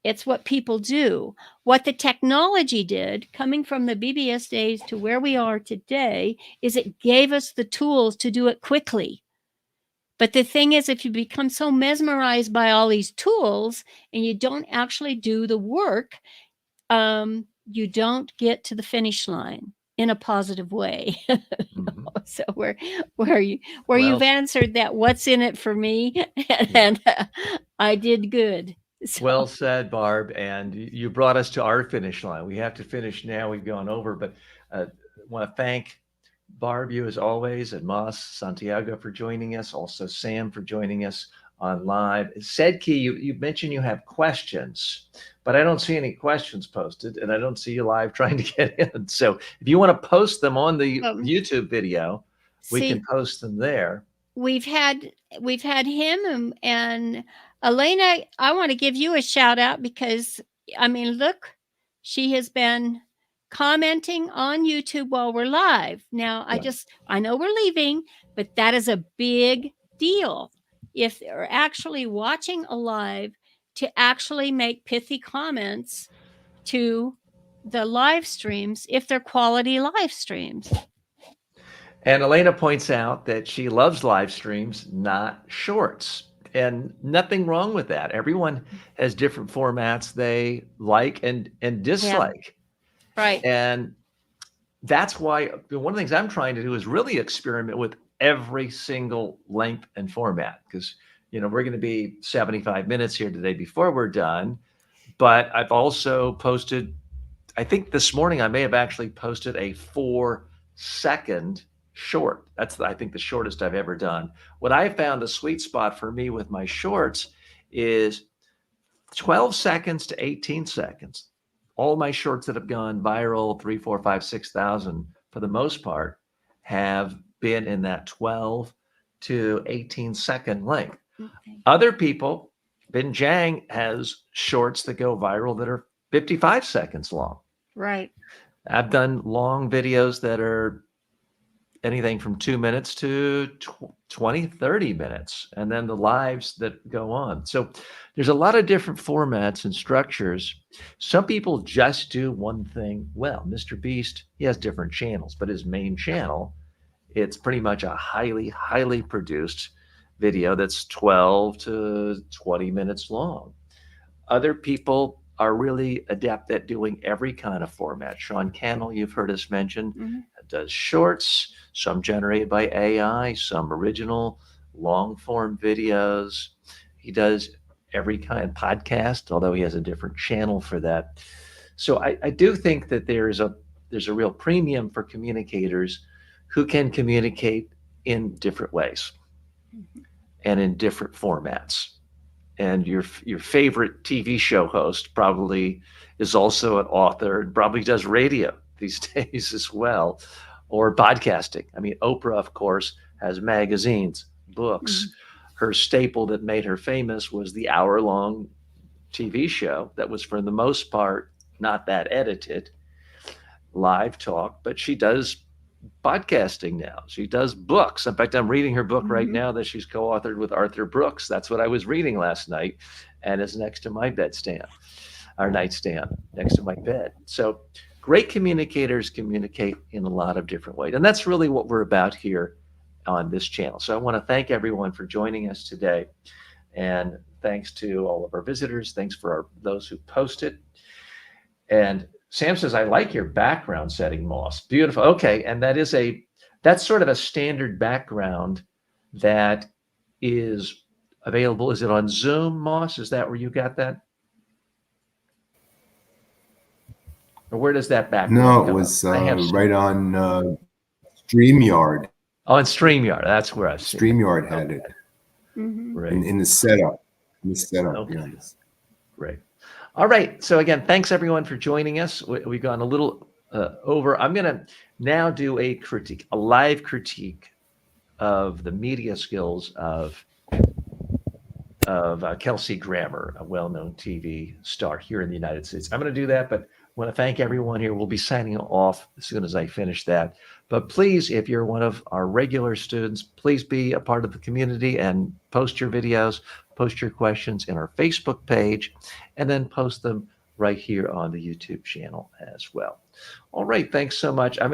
It's what people do. What the technology did, coming from the BBS days to where we are today, is it gave us the tools to do it quickly. But the thing is, if you become so mesmerized by all these tools and you don't actually do the work, you don't get to the finish line in a positive way. So you've answered that, what's in it for me, and I did good. So. Well said, Barb. And you brought us to our finish line. We have to finish now. We've gone over, but I want to thank Barb, you as always, and Moss, Santiago for joining us. Also Sam for joining us on live. Sedkey, you mentioned you have questions, but I don't see any questions posted, and I don't see you live trying to get in. So if you want to post them on the YouTube video, we can post them there. We've had him and Elena. I want to give you a shout out because I mean, look, she has been commenting on YouTube while we're live. Now, I know we're leaving, but that is a big deal. If they're actually watching a live, to actually make pithy comments to the live streams, if they're quality live streams. And Elena points out that she loves live streams, not shorts. And nothing wrong with that. Everyone has different formats they like and dislike. Yeah. Right. And that's why one of the things I'm trying to do is really experiment with every single length and format, because we're going to be 75 minutes here today before we're done. But I've also posted, I think this morning I may have actually posted a 4-second short. That's I think the shortest I've ever done. What I found the sweet spot for me with my shorts is 12 seconds to 18 seconds. All my shorts that have gone viral, 3, 4, 5, 6,000 for the most part, have been in that 12 to 18 second length. Okay. Other people, Bin Jiang has shorts that go viral that are 55 seconds long. Right. I've done long videos that are anything from 2 minutes to 20, 30 minutes, and then the lives that go on. So there's a lot of different formats and structures. Some people just do one thing well. Mr. Beast, he has different channels, but his main channel, it's pretty much a highly, highly produced video that's 12 to 20 minutes long. Other people are really adept at doing every kind of format. Sean Cannell, you've heard us mention, does shorts, some generated by AI, some original long form videos. He does every kind of podcast, although he has a different channel for that. So I do think that there's a real premium for communicators who can communicate in different ways and in different formats. And your favorite TV show host probably is also an author and probably does radio these days as well, or podcasting. I mean, Oprah, of course, has magazines, books. Her staple that made her famous was the hour-long TV show that was, for the most part, not that edited, live talk, but she does podcasting now. She does books. In fact, I'm reading her book right now that she's co-authored with Arthur Brooks. That's what I was reading last night, and is next to my bedstand, our nightstand, next to my bed. So great communicators communicate in a lot of different ways. And that's really what we're about here on this channel. So I want to thank everyone for joining us today. And thanks to all of our visitors. Thanks for those who posted. And Sam says, I like your background setting, Moss. Beautiful. Okay. And that's sort of a standard background that is available. Is it on Zoom, Moss? Is that where you got that? Or where does that background No, it come was up? right on StreamYard. Oh, in StreamYard. That's where I've seen StreamYard had it. Right. In the setup. Okay. Great. All right. So again, thanks everyone for joining us. We've gone a little over. I'm going to now do a live critique of the media skills of Kelsey Grammer, a well-known TV star here in the United States. I'm going to do that, but I want to thank everyone here. We'll be signing off as soon as I finish that. But please, if you're one of our regular students, please be a part of the community and post your videos, post your questions in our Facebook page, and then post them right here on the YouTube channel as well. All right, thanks so much. I'm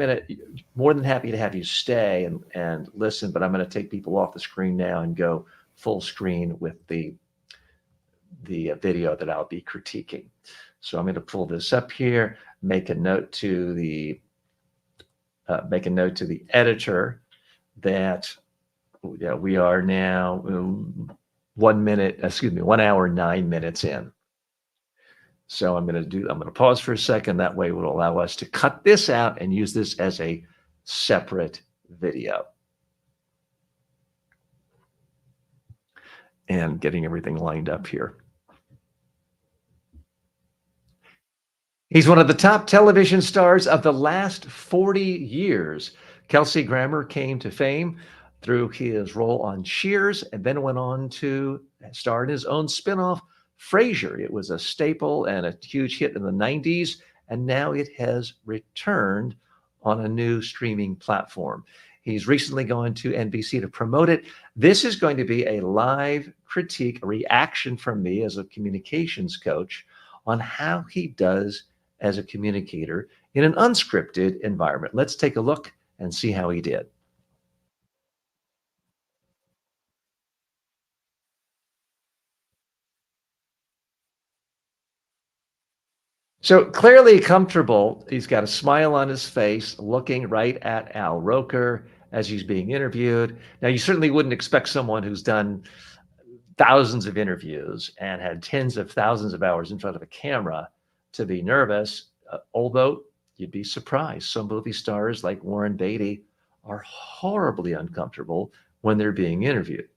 more than happy to have you stay and listen, but I'm going to take people off the screen now and go full screen with the video that I'll be critiquing. So I'm going to pull this up here, make a note to the editor that we are now 1 hour 9 minutes in. So I'm going to pause for a second. That way it will allow us to cut this out and use this as a separate video. And getting everything lined up here. He's one of the top television stars of the last 40 years. Kelsey Grammer came to fame through his role on Cheers and then went on to star in his own spinoff, Frasier. It was a staple and a huge hit in the 90s, and now it has returned on a new streaming platform. He's recently gone to NBC to promote it. This is going to be a live critique, a reaction from me as a communications coach on how he does as a communicator in an unscripted environment. Let's take a look and see how he did. So clearly comfortable. He's got a smile on his face, looking right at Al Roker as he's being interviewed. Now, you certainly wouldn't expect someone who's done thousands of interviews and had tens of thousands of hours in front of a camera to be nervous, although you'd be surprised. Some movie stars like Warren Beatty are horribly uncomfortable when they're being interviewed.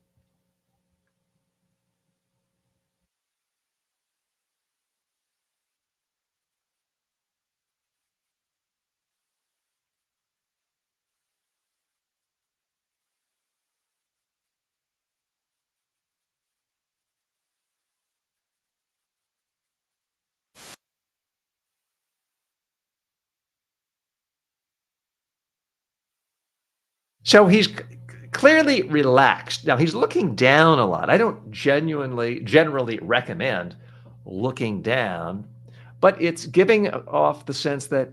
So he's clearly relaxed. Now he's looking down a lot. I don't generally recommend looking down, but it's giving off the sense that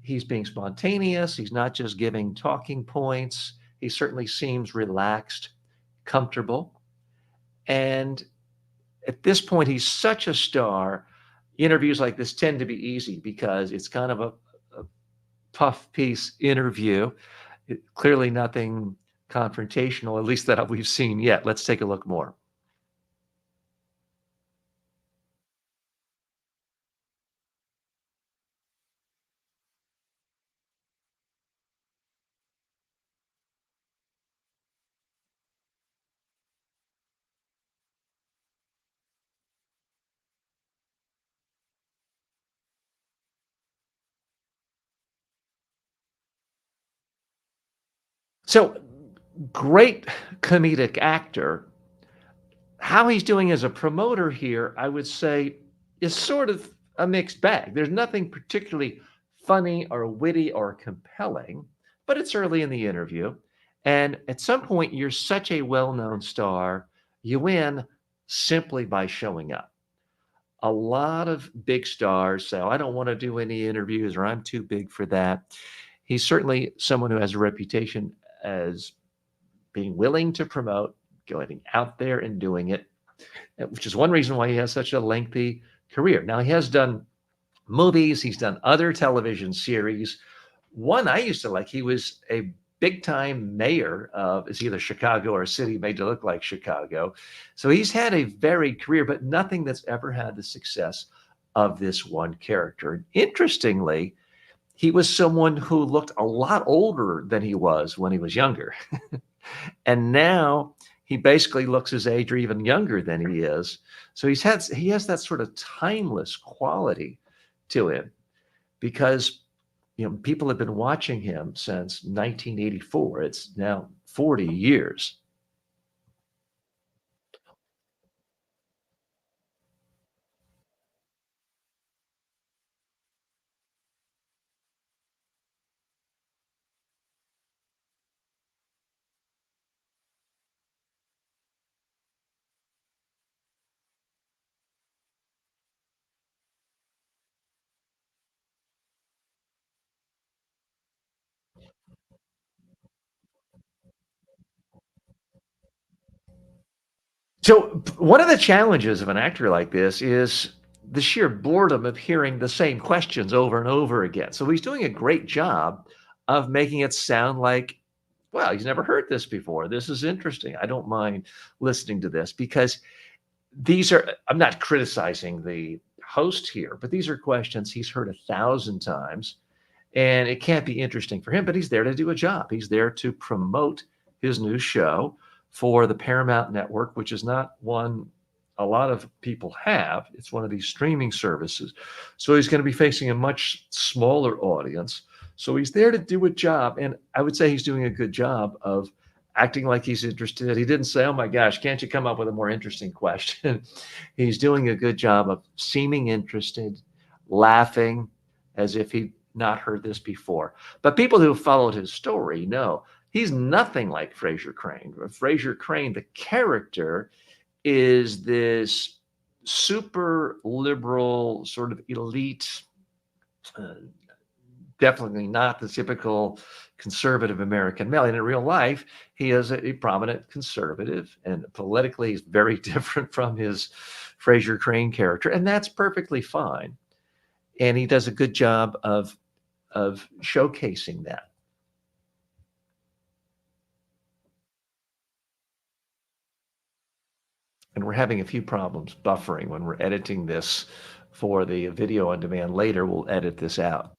he's being spontaneous. He's not just giving talking points. He certainly seems relaxed, comfortable. And at this point, he's such a star. Interviews like this tend to be easy because it's kind of a puff piece interview. Clearly nothing confrontational, at least that we've seen yet. Let's take a look more. So great comedic actor. How he's doing as a promoter here, I would say, is sort of a mixed bag. There's nothing particularly funny or witty or compelling, but it's early in the interview. And at some point, you're such a well-known star, you win simply by showing up. A lot of big stars say, "Oh, I don't want to do any interviews," or "I'm too big for that." He's certainly someone who has a reputation as being willing to promote, going out there and doing it, which is one reason why he has such a lengthy career. Now, he has done movies, he's done other television series. One I used to like, he was a big time mayor of, it's either Chicago or a city made to look like Chicago. So he's had a varied career, but nothing that's ever had the success of this one character. And interestingly, he was someone who looked a lot older than he was when he was younger. And now he basically looks his age or even younger than he is. So he has that sort of timeless quality to him because people have been watching him since 1984. It's now 40 years. So one of the challenges of an actor like this is the sheer boredom of hearing the same questions over and over again. So he's doing a great job of making it sound like, well, he's never heard this before. This is interesting. I don't mind listening to this because I'm not criticizing the host here, but these are questions he's heard 1,000 times. and it can't be interesting for him, but he's there to do a job. He's there to promote his new show for the Paramount Network, which is not one a lot of people have. It's one of these streaming services. So he's going to be facing a much smaller audience. So he's there to do a job. And I would say he's doing a good job of acting like he's interested. He didn't say, "Oh my gosh, can't you come up with a more interesting question?" He's doing a good job of seeming interested, laughing as if he'd not heard this before. But people who followed his story know he's nothing like Fraser Crane. Fraser Crane, the character, is this super liberal, sort of elite, uh, definitely not the typical conservative American male. And in real life, he is a prominent conservative, and politically, he's very different from his Fraser Crane character, and that's perfectly fine. And he does a good job of showcasing that. And we're having a few problems buffering when we're editing this for the video on demand later. We'll edit this out.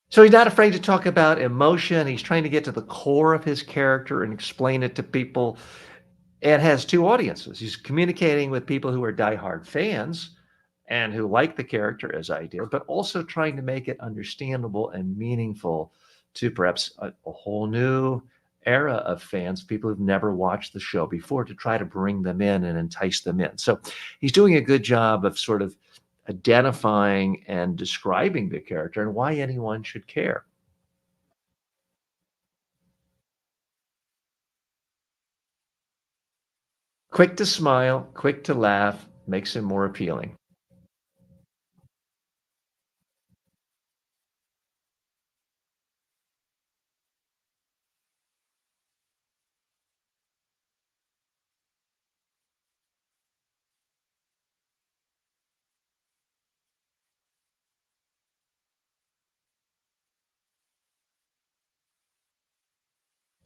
So he's not afraid to talk about emotion. He's trying to get to the core of his character and explain it to people, and has two audiences. He's communicating with people who are diehard fans and who like the character as I did, but also trying to make it understandable and meaningful to perhaps a whole new era of fans, people who've never watched the show before, to try to bring them in and entice them in. So he's doing a good job of sort of identifying and describing the character and why anyone should care. Quick to smile, quick to laugh, makes him more appealing.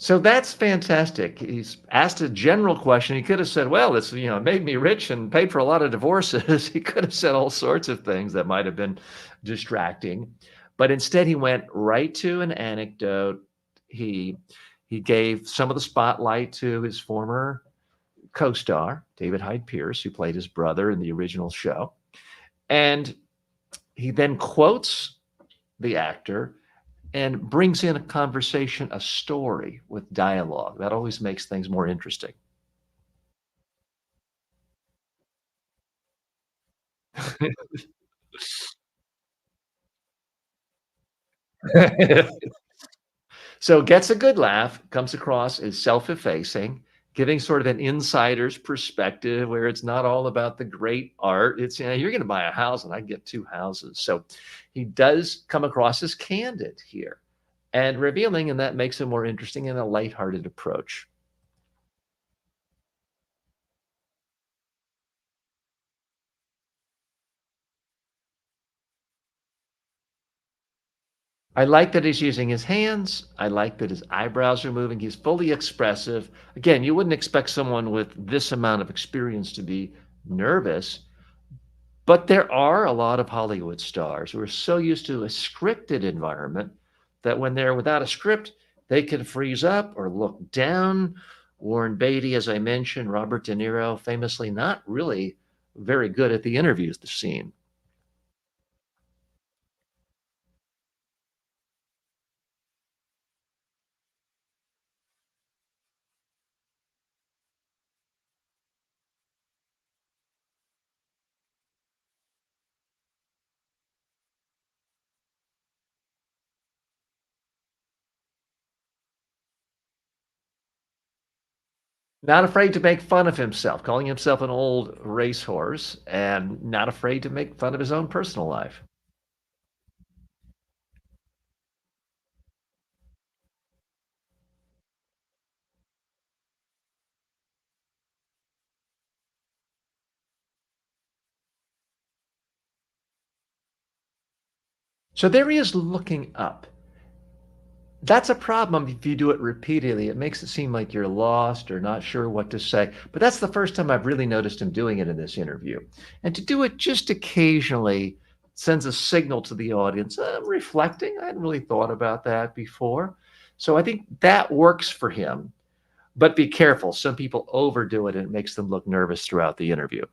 So that's fantastic. He's asked a general question. He could have said, "Well, it's, made me rich and paid for a lot of divorces." He could have said all sorts of things that might have been distracting, but instead he went right to an anecdote. He he gave some of the spotlight to his former co-star, David Hyde Pierce, who played his brother in the original show, and he then quotes the actor and brings in a conversation, a story with dialogue. That always makes things more interesting. So gets a good laugh, comes across as self-effacing, giving sort of an insider's perspective where it's not all about the great art. It's, you're going to buy a house and I get two houses. So he does come across as candid here and revealing, and that makes him more interesting in a lighthearted approach. I like that he's using his hands. I like that his eyebrows are moving. He's fully expressive. Again, you wouldn't expect someone with this amount of experience to be nervous, but there are a lot of Hollywood stars who are so used to a scripted environment that when they're without a script, they can freeze up or look down. Warren Beatty, as I mentioned, Robert De Niro, famously not really very good at the interviews, the scene. Not afraid to make fun of himself, calling himself an old racehorse, and not afraid to make fun of his own personal life. So there he is looking up. That's a problem if you do it repeatedly. It makes it seem like you're lost or not sure what to say. But that's the first time I've really noticed him doing it in this interview. And to do it just occasionally sends a signal to the audience. I'm reflecting. I hadn't really thought about that before. So I think that works for him. But be careful. Some people overdo it and it makes them look nervous throughout the interview.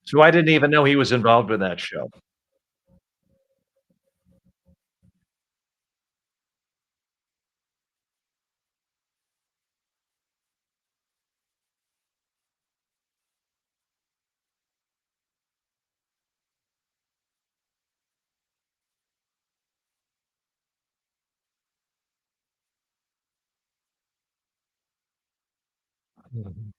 So I didn't even know he was involved with that show. Mhm.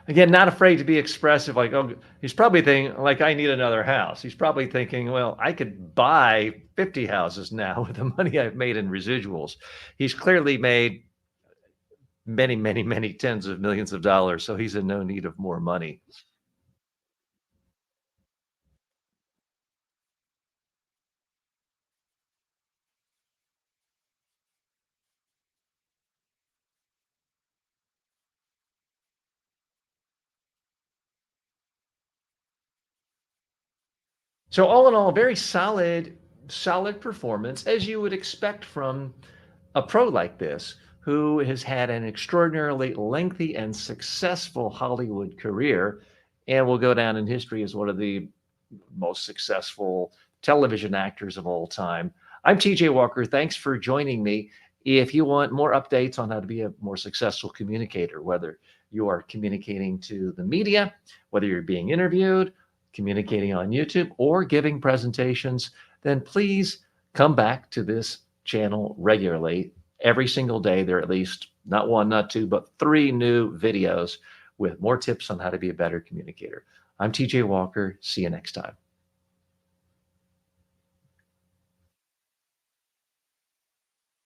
Again, not afraid to be expressive, like, oh, he's probably thinking, like, I need another house. He's probably thinking, well, I could buy 50 houses now with the money I've made in residuals. He's clearly made many, many, many tens of millions of dollars, so he's in no need of more money. So all in all, very solid performance, as you would expect from a pro like this, who has had an extraordinarily lengthy and successful Hollywood career and will go down in history as one of the most successful television actors of all time. I'm TJ Walker. Thanks for joining me. If you want more updates on how to be a more successful communicator, whether you are communicating to the media, whether you're being interviewed, communicating on YouTube, or giving presentations, then please come back to this channel regularly. Every single day, there are at least not one, not two, but 3 new videos with more tips on how to be a better communicator. I'm TJ Walker. See you next time.